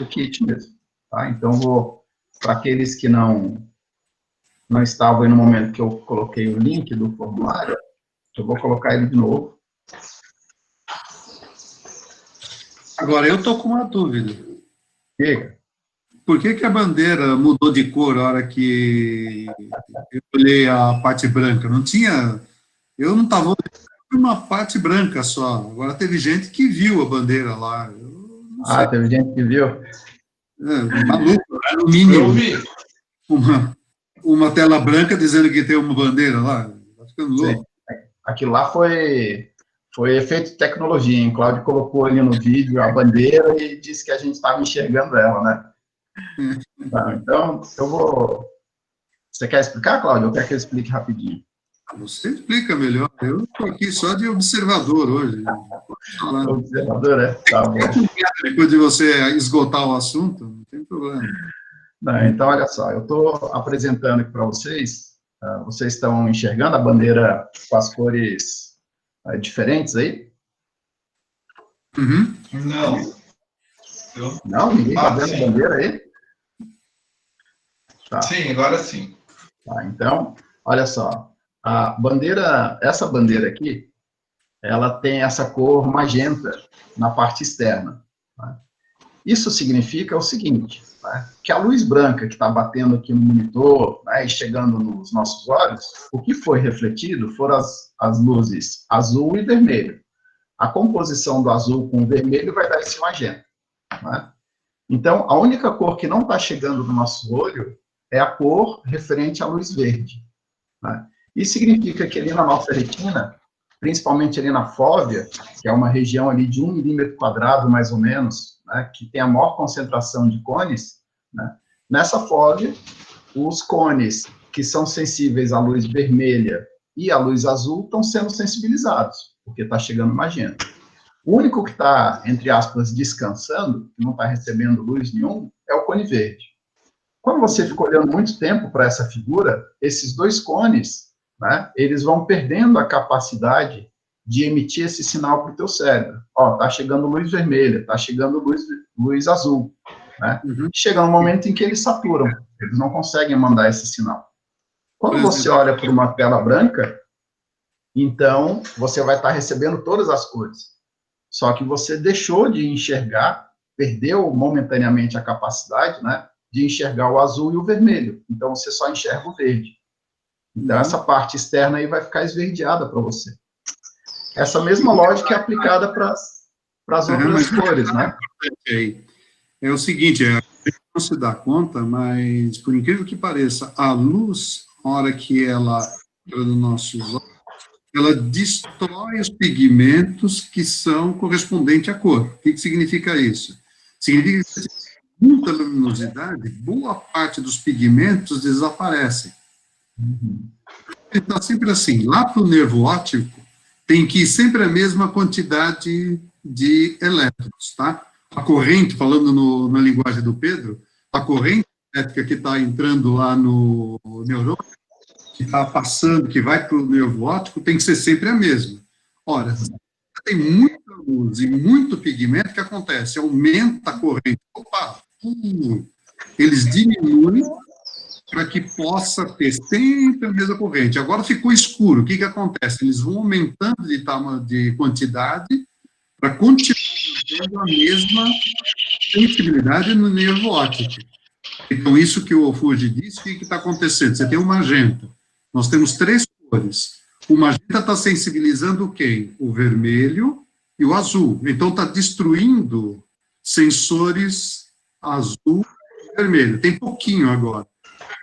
kit mesmo. Tá? Então, para aqueles que não estavam aí no momento que eu coloquei o link do formulário, eu vou colocar ele de novo. Agora, eu estou com uma dúvida. Chega. Por que a bandeira mudou de cor na hora que eu olhei a parte branca? Não tinha... Eu não estava olhando uma parte branca só. Agora, teve gente que viu a bandeira lá. Teve gente que viu? Maluco, no mínimo. Uma tela branca dizendo que tem uma bandeira lá. Tá ficando louco. Aquilo lá foi efeito de tecnologia, hein? Cláudio colocou ali no vídeo a bandeira e disse que a gente estava enxergando ela, né? Então, eu vou... Você quer explicar, Cláudio, ou quer que eu explique rapidinho? Você explica melhor. Eu estou aqui só de observador hoje. Observador, é? Tá bom. Depois de você esgotar o assunto, não tem problema. Então, olha só, eu estou apresentando aqui para vocês, vocês estão enxergando a bandeira com as cores diferentes aí? Uhum. Não. Não? Ninguém está vendo a bandeira aí? Tá. Sim, agora sim. Tá, então, olha só, essa bandeira aqui, ela tem essa cor magenta na parte externa. Tá? Isso significa o seguinte, né, que a luz branca que está batendo aqui no monitor, né, e chegando nos nossos olhos, o que foi refletido foram as luzes azul e vermelho. A composição do azul com o vermelho vai dar esse magenta. Né? Então, a única cor que não está chegando no nosso olho é a cor referente à luz verde. Né? Isso significa que ali na nossa retina, principalmente ali na fóvea, que é uma região ali de 1 milímetro quadrado, mais ou menos, né, que tem a maior concentração de cones, né, nessa fóvea, os cones que são sensíveis à luz vermelha e à luz azul estão sendo sensibilizados, porque está chegando magenta. O único que está, entre aspas, descansando, que não está recebendo luz nenhuma, é o cone verde. Quando você fica olhando muito tempo para essa figura, esses dois cones, né, eles vão perdendo a capacidade de emitir esse sinal para o teu cérebro. Ó, tá chegando luz vermelha, tá chegando luz azul. Né? Chega um momento em que eles saturam, eles não conseguem mandar esse sinal. Quando você olha para uma tela branca, então você vai estar recebendo todas as cores. Só que você deixou de enxergar, perdeu momentaneamente a capacidade, né, de enxergar o azul e o vermelho. Então você só enxerga o verde. Então essa parte externa aí vai ficar esverdeada para você. Essa mesma lógica é aplicada para as outras cores, né? É o seguinte, a gente não se dá conta, mas, por incrível que pareça, a luz, na hora que ela entra nos nossos olhos, ela destrói os pigmentos que são correspondentes à cor. O que significa isso? Significa que, com muita luminosidade, boa parte dos pigmentos desaparecem. Está sempre assim. Lá para o nervo óptico, tem que ir sempre a mesma quantidade de elétrons, tá? A corrente, falando na linguagem do Pedro, a corrente elétrica que está entrando lá no neurônio, que está passando, que vai para o nervo óptico, tem que ser sempre a mesma. Ora, tem muita luz e muito pigmento, o que acontece? Aumenta a corrente. Opa! Eles diminuem para que possa ter sempre a mesma corrente. Agora ficou escuro, o que acontece? Eles vão aumentando de quantidade para continuar tendo a mesma sensibilidade no nervo óptico. Então, isso que o Fuji disse, o que está acontecendo? Você tem o magenta. Nós temos 3 cores. O magenta está sensibilizando quem? O vermelho e o azul. Então, está destruindo sensores azul e vermelho. Tem pouquinho agora.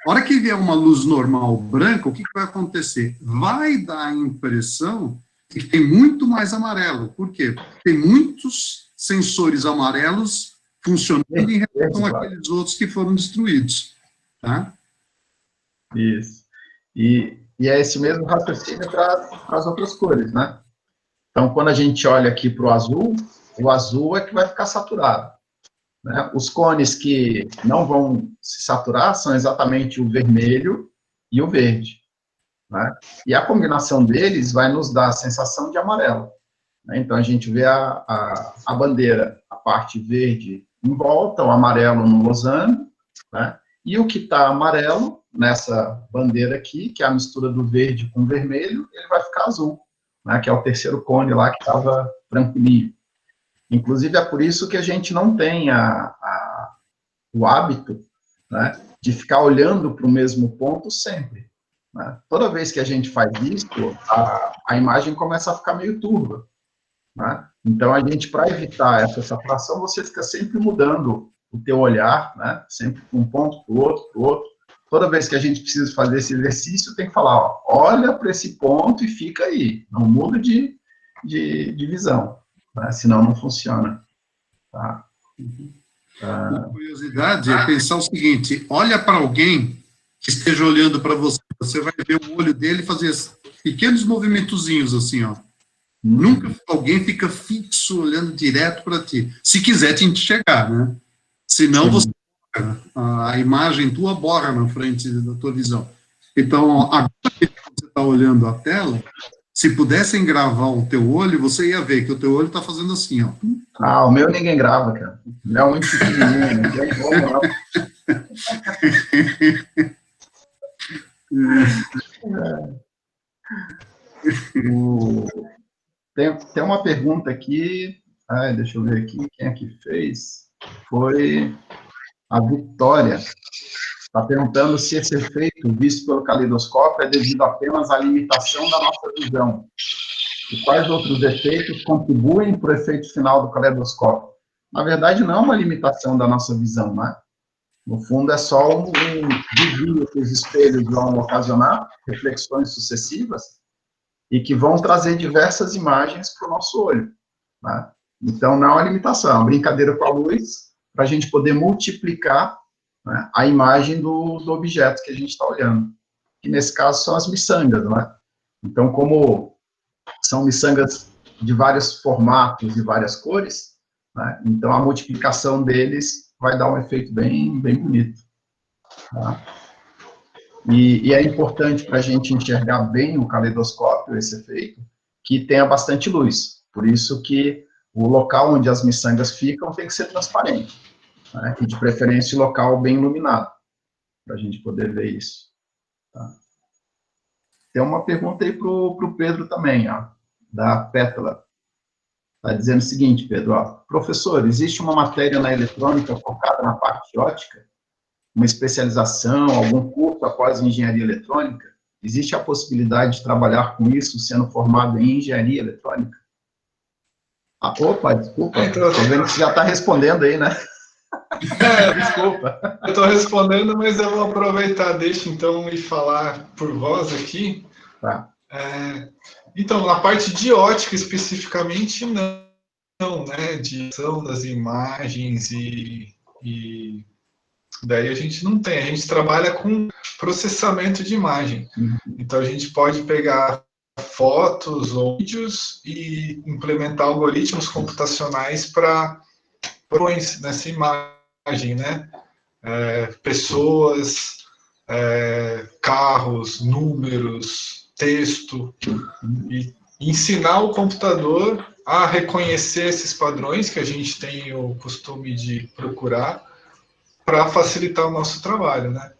A hora que vier uma luz normal branca, o que vai acontecer? Vai dar a impressão de que tem muito mais amarelo. Por quê? Tem muitos sensores amarelos funcionando em relação àqueles outros que foram destruídos. Tá? Isso. E é esse mesmo raciocínio para as outras cores, né? Então, quando a gente olha aqui para o azul é que vai ficar saturado. Né? Os cones que não vão se saturar são exatamente o vermelho e o verde. Né? E a combinação deles vai nos dar a sensação de amarelo. Né? Então, a gente vê a bandeira, a parte verde em volta, o amarelo no losango, né? E o que está amarelo nessa bandeira aqui, que é a mistura do verde com o vermelho, ele vai ficar azul, né? Que é o terceiro cone lá que estava tranquilinho. Inclusive, é por isso que a gente não tem o hábito, né, de ficar olhando para o mesmo ponto sempre. Né? Toda vez que a gente faz isso, a imagem começa a ficar meio turva. Né? Então, a gente, para evitar essa saturação, você fica sempre mudando o teu olhar, né? Sempre de um ponto para o outro, Toda vez que a gente precisa fazer esse exercício, tem que falar, ó, olha para esse ponto e fica aí. Não muda de visão. Né? Senão não funciona. Tá? Uma curiosidade é pensar o seguinte, olha para alguém que esteja olhando para você, você vai ver o olho dele fazer pequenos movimentozinhos assim, ó. Nunca alguém fica fixo, olhando direto para ti, se quiser te enxergar, né? Senão você, a imagem tua borra na frente da tua visão. Então, agora que você está olhando a tela, se pudessem gravar o teu olho, você ia ver que o teu olho está fazendo assim, ó. Ah, o meu ninguém grava, cara. O meu é muito pequenininho, não tem como, não. Tem uma pergunta aqui, deixa eu ver aqui, quem é que fez? foi a Vitória. Está perguntando se esse efeito visto pelo caleidoscópio é devido apenas à limitação da nossa visão. E quais outros efeitos contribuem para o efeito final do caleidoscópio? Na verdade, não é uma limitação da nossa visão, né? No fundo, é só um desvio que os espelhos vão ocasionar, reflexões sucessivas, e que vão trazer diversas imagens para o nosso olho, né? Então, não é uma limitação, é uma brincadeira com a luz, para a gente poder multiplicar, né, a imagem do objeto que a gente está olhando, que nesse caso são as miçangas, né? Então, como são miçangas de vários formatos e várias cores, né, então a multiplicação deles vai dar um efeito bem bonito. Tá? E é importante para a gente enxergar bem o caleidoscópio, esse efeito, que tenha bastante luz. Por isso que o local onde as miçangas ficam tem que ser transparente, né, e de preferência o local bem iluminado, para a gente poder ver isso. Tá? Tem uma pergunta aí para o Pedro também, ó, da Pétala. Está dizendo o seguinte, Pedro, ó, professor, existe uma matéria na eletrônica focada na parte ótica? Uma especialização, algum curso após engenharia eletrônica? Existe a possibilidade de trabalhar com isso sendo formado em engenharia eletrônica? Ah, opa, desculpa, estou vendo que você já está respondendo aí, né? Desculpa. Eu estou respondendo, mas eu vou aproveitar, deixa então, e falar por voz aqui. Tá. Então, na parte de ótica especificamente, não, né? De ação das imagens e daí a gente não tem. A gente trabalha com processamento de imagem. Então, a gente pode pegar fotos ou vídeos e implementar algoritmos computacionais para nessa imagem, né? Pessoas, carros, números, texto, e ensinar o computador a reconhecer esses padrões que a gente tem o costume de procurar para facilitar o nosso trabalho, né?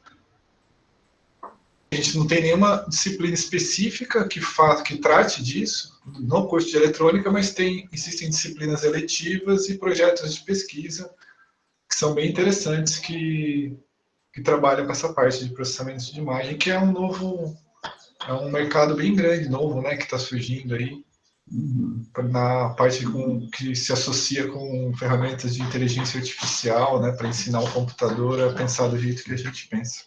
A gente não tem nenhuma disciplina específica que trate disso no curso de eletrônica, mas existem disciplinas eletivas e projetos de pesquisa que são bem interessantes, que trabalham com essa parte de processamento de imagem, que é um mercado bem grande, novo, né, que está surgindo aí, na parte que se associa com ferramentas de inteligência artificial, né, para ensinar o computador a pensar do jeito que a gente pensa.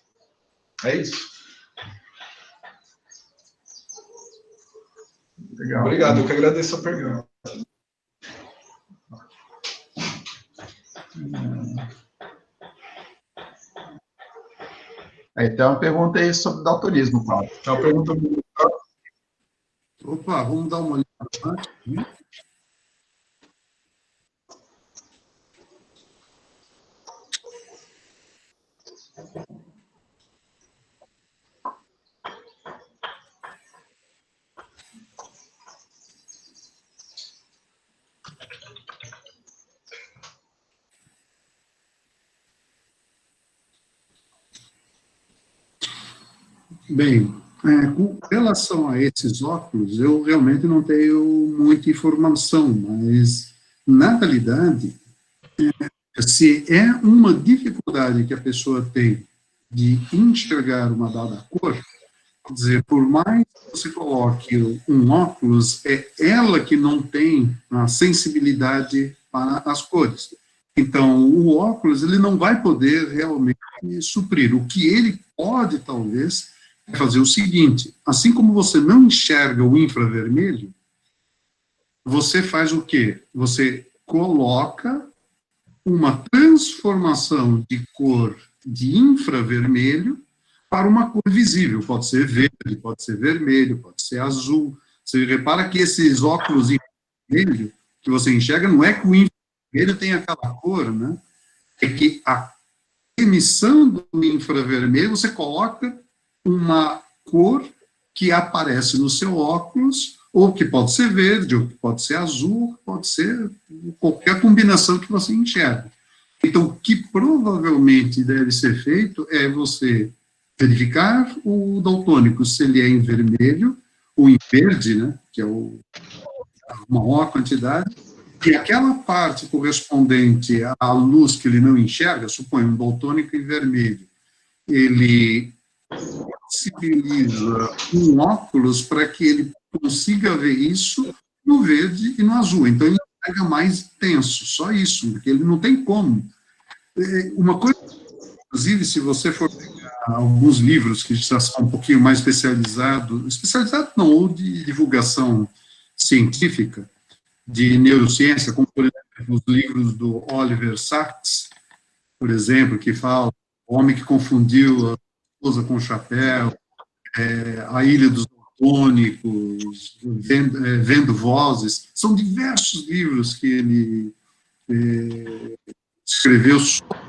É isso. Legal. Obrigado, eu que agradeço a pergunta. Aí tem uma pergunta aí sobre daltonismo, Paulo. É uma pergunta. Opa, vamos dar uma olhada antes. Bem, com relação a esses óculos, eu realmente não tenho muita informação, mas, na realidade, se é uma dificuldade que a pessoa tem de enxergar uma dada cor, quer dizer, por mais que você coloque um óculos, é ela que não tem a sensibilidade para as cores. Então, o óculos, ele não vai poder realmente suprir. O que ele pode, talvez, é fazer o seguinte: assim como você não enxerga o infravermelho, você faz o quê? Você coloca uma transformação de cor de infravermelho para uma cor visível. Pode ser verde, pode ser vermelho, pode ser azul. Você repara que esses óculos infravermelho que você enxerga, não é que o infravermelho tem aquela cor, né? É que a emissão do infravermelho, você coloca uma cor que aparece no seu óculos, ou que pode ser verde, ou que pode ser azul, pode ser qualquer combinação que você enxerga. Então, o que provavelmente deve ser feito é você verificar o daltônico, se ele é em vermelho ou em verde, né, que é uma maior quantidade, E aquela parte correspondente à luz que ele não enxerga, suponha um daltônico em vermelho, ele possibilita um óculos para que ele consiga ver isso no verde e no azul. Então, ele pega mais tenso, só isso, porque ele não tem como. Uma coisa, inclusive, se você for pegar alguns livros que já são um pouquinho mais especializados não, ou de divulgação científica, de neurociência, como, por exemplo, os livros do Oliver Sacks, por exemplo, que fala o homem que confundiu a esposa com o chapéu, a Ilha dos Daltônicos, Vendo Vozes, são diversos livros que ele escreveu sobre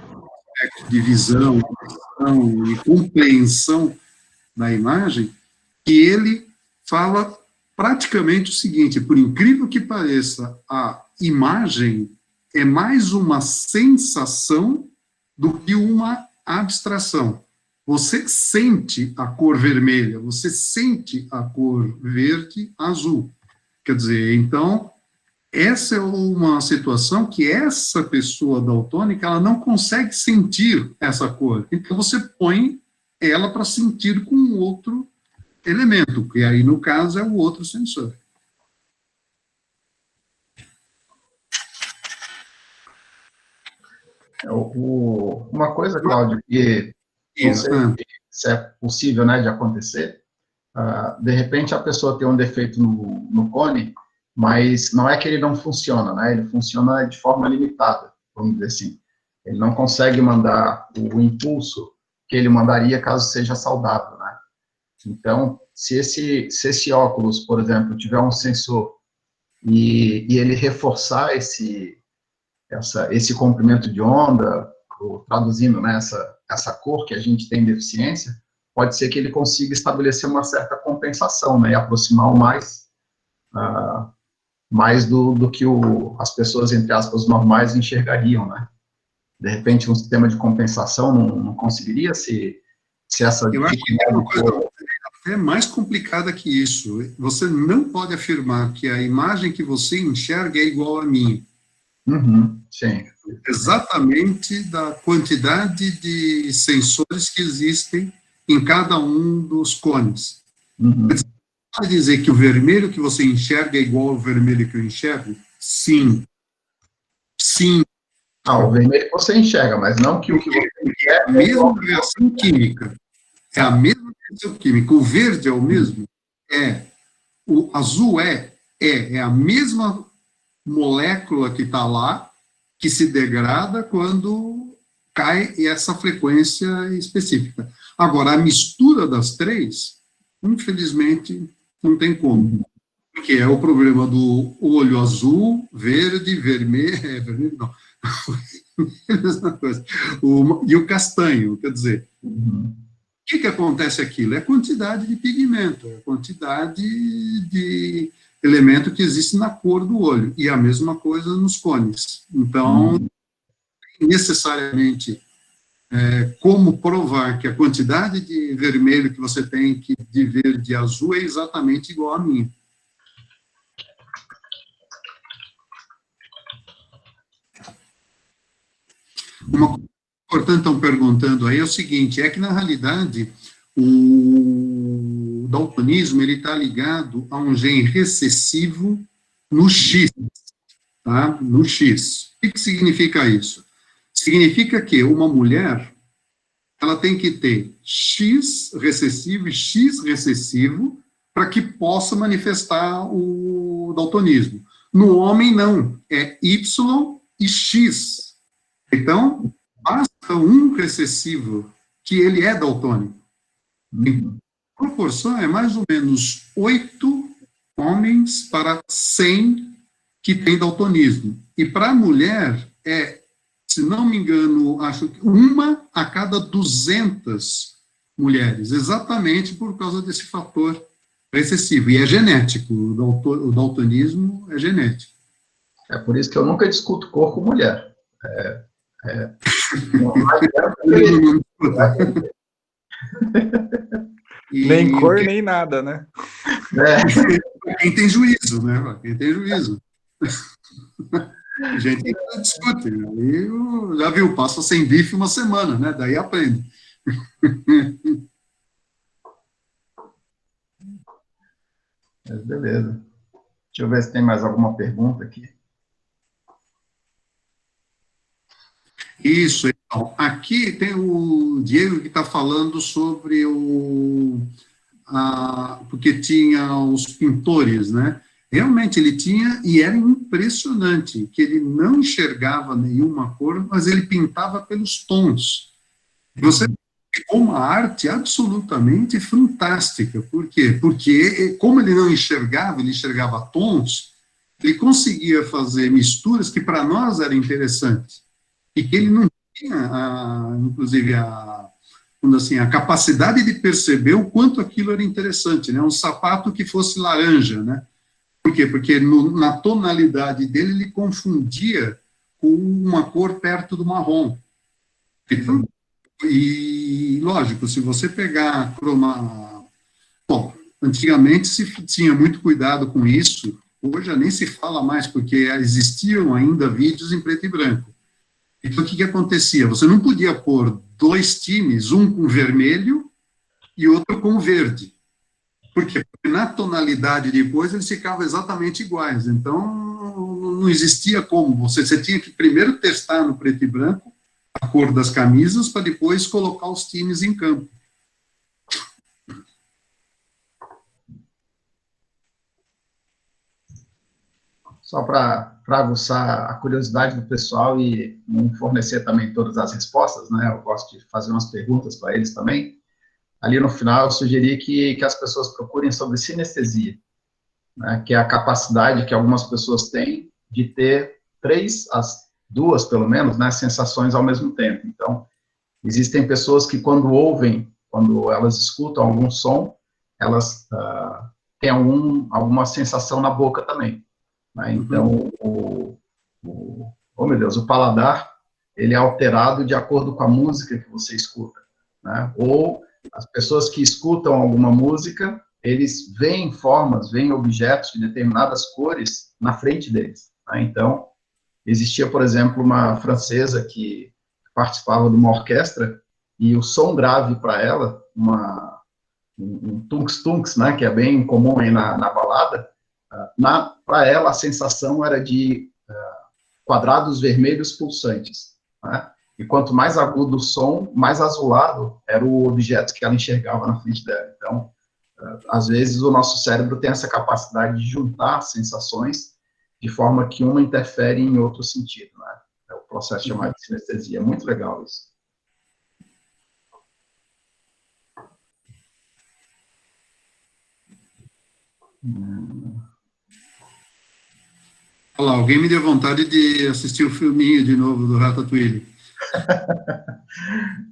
de visão e compreensão da imagem, que ele fala praticamente o seguinte: por incrível que pareça, a imagem é mais uma sensação do que uma abstração. Você sente a cor vermelha, você sente a cor verde, azul. Quer dizer, então, essa é uma situação que essa pessoa daltônica, ela não consegue sentir essa cor. Então, você põe ela para sentir com um outro elemento, que aí, no caso, é o outro sensor. Uma coisa, Cláudio, que não sei se é possível, né, de acontecer, de repente a pessoa tem um defeito no cone, mas não é que ele não funciona, né, ele funciona de forma limitada, vamos dizer assim. Ele não consegue mandar o impulso que ele mandaria caso seja saudável, né. Então, se esse óculos, por exemplo, tiver um sensor e ele reforçar esse comprimento de onda, traduzindo, né, essa cor que a gente tem deficiência, pode ser que ele consiga estabelecer uma certa compensação, né, e aproximar o mais do que as pessoas, entre aspas, normais enxergariam, né. De repente, um sistema de compensação não conseguiria se essa... Eu acho que é uma coisa até mais complicada que isso. Você não pode afirmar que a imagem que você enxerga é igual à minha. Sim. Exatamente da quantidade de sensores que existem em cada um dos cones. Você pode dizer que o vermelho que você enxerga é igual ao vermelho que eu enxergo? Sim. Sim. O vermelho que você enxerga, mas não que o que você enxerga é a mesma reação química. É a mesma reação química. O verde é o mesmo? É. O azul é a mesma molécula que está lá, que se degrada quando cai essa frequência específica. Agora, a mistura das três, infelizmente, não tem como. Que é o problema do olho azul, verde, vermelho, vermelho não, mesma coisa. E o castanho, quer dizer, o que acontece aquilo? É a quantidade de pigmento, é a quantidade de elemento que existe na cor do olho, e a mesma coisa nos cones. Então, necessariamente, como provar que a quantidade de vermelho que você tem, de verde e azul, é exatamente igual a minha. Uma coisa importante estão perguntando aí é o seguinte, é que, na realidade, o daltonismo está ligado a um gene recessivo no X, tá? No X. O que significa isso? Significa que uma mulher, ela tem que ter X recessivo e X recessivo para que possa manifestar o daltonismo. No homem, não. É Y e X. Então, basta um recessivo que ele é daltônico. A proporção é mais ou menos 8 homens para 100 que tem daltonismo. E para a mulher, se não me engano, acho que 1 a cada 200 mulheres, exatamente por causa desse fator recessivo. E é genético, o daltonismo é genético. É por isso que eu nunca discuto cor com mulher. Nem cor, nem nada, né? Quem tem juízo, né? Quem tem juízo. A gente discute, né? Aí já viu, passa sem bife uma semana, né? Daí aprende. Mas beleza. Deixa eu ver se tem mais alguma pergunta aqui. Isso, então, aqui tem o Diego que está falando sobre porque tinha os pintores, né? Realmente ele tinha, e era impressionante, que ele não enxergava nenhuma cor, mas ele pintava pelos tons. Você ficou uma arte absolutamente fantástica. Por quê? Porque, como ele não enxergava, ele enxergava tons, ele conseguia fazer misturas que para nós eram interessantes. E que ele não tinha, inclusive, assim, a capacidade de perceber o quanto aquilo era interessante, né? Um sapato que fosse laranja, né? Por quê? Porque na tonalidade dele, ele confundia com uma cor perto do marrom. Então, e, lógico, se você pegar Bom, antigamente se tinha muito cuidado com isso, hoje já nem se fala mais, porque existiam ainda vídeos em preto e branco. Então, o que acontecia? Você não podia pôr dois times, um com vermelho e outro com verde. Por quê? Porque na tonalidade depois eles ficavam exatamente iguais. Então, não existia como. Você tinha que primeiro testar no preto e branco a cor das camisas para depois colocar os times em campo. Só para aguçar a curiosidade do pessoal e não fornecer também todas as respostas, né? Eu gosto de fazer umas perguntas para eles também. Ali no final, eu sugeri que as pessoas procurem sobre sinestesia, né? Que é a capacidade que algumas pessoas têm de ter duas, pelo menos, né, sensações ao mesmo tempo. Então, existem pessoas que quando elas escutam algum som, elas têm alguma sensação na boca também. Né? Então, oh meu Deus, o paladar, ele é alterado de acordo com a música que você escuta, né? Ou as pessoas que escutam alguma música, eles veem formas, veem objetos de determinadas cores na frente deles, né? Então, existia, por exemplo, uma francesa que participava de uma orquestra e o som grave para ela, um tunks-tunks, né, que é bem comum aí na balada, para ela a sensação era de quadrados vermelhos pulsantes, né? E quanto mais agudo o som, mais azulado era o objeto que ela enxergava na frente dela. Então, às vezes o nosso cérebro tem essa capacidade de juntar sensações de forma que uma interfere em outro sentido, né? É o processo chamado de sinestesia. É muito legal isso. Olha lá, alguém me deu vontade de assistir o filminho de novo do Ratatouille.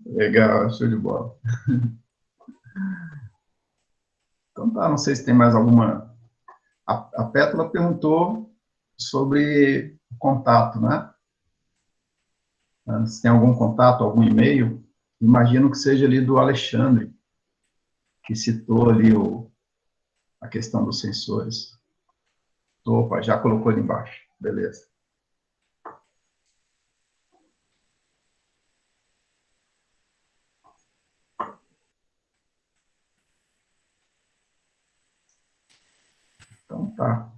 Legal, show de bola. Então tá, não sei se tem mais alguma... A Pétala perguntou sobre contato, né? Se tem algum contato, algum e-mail, imagino que seja ali do Alexandre, que citou ali a questão dos sensores. Opa, já colocou ali embaixo. Beleza. Então tá.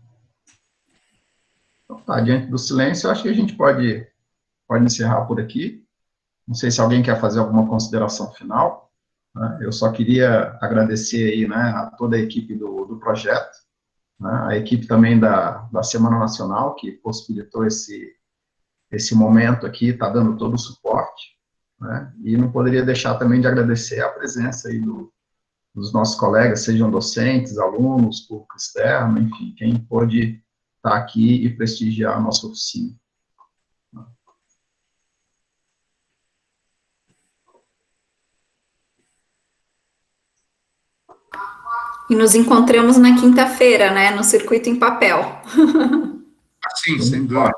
Então tá, diante do silêncio, eu acho que a gente pode encerrar por aqui. Não sei se alguém quer fazer alguma consideração final, né? Eu só queria agradecer aí, né, a toda a equipe do projeto, né, a equipe também da Semana Nacional, que possibilitou esse momento aqui, está dando todo o suporte, né, e não poderia deixar também de agradecer a presença aí dos nossos colegas, sejam docentes, alunos, público externo, enfim, quem pôde estar aqui e prestigiar a nossa oficina. E nos encontramos na quinta-feira, né, no Circuito em Papel. Sim, sem dúvida.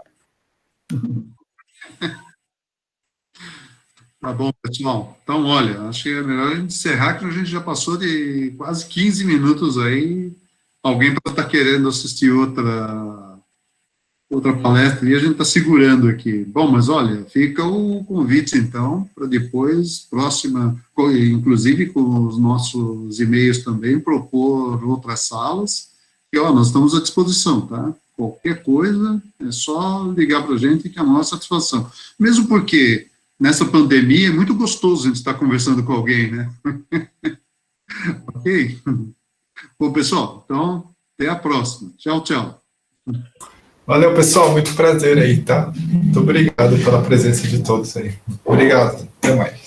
Tá bom, pessoal. Então, olha, acho que é melhor a gente encerrar, que a gente já passou de quase 15 minutos aí. Alguém pode estar querendo assistir outro outra palestra e a gente está segurando aqui. Bom, mas olha, fica o convite, então, para depois, próxima, inclusive com os nossos e-mails também, propor outras salas, e, ó, nós estamos à disposição, tá? Qualquer coisa, é só ligar para a gente que é a nossa satisfação. Mesmo porque, nessa pandemia, é muito gostoso a gente estar conversando com alguém, né? Ok? Bom, pessoal, então, até a próxima. Tchau, tchau. Valeu, pessoal, muito prazer aí, tá? Muito obrigado pela presença de todos aí. Obrigado, até mais.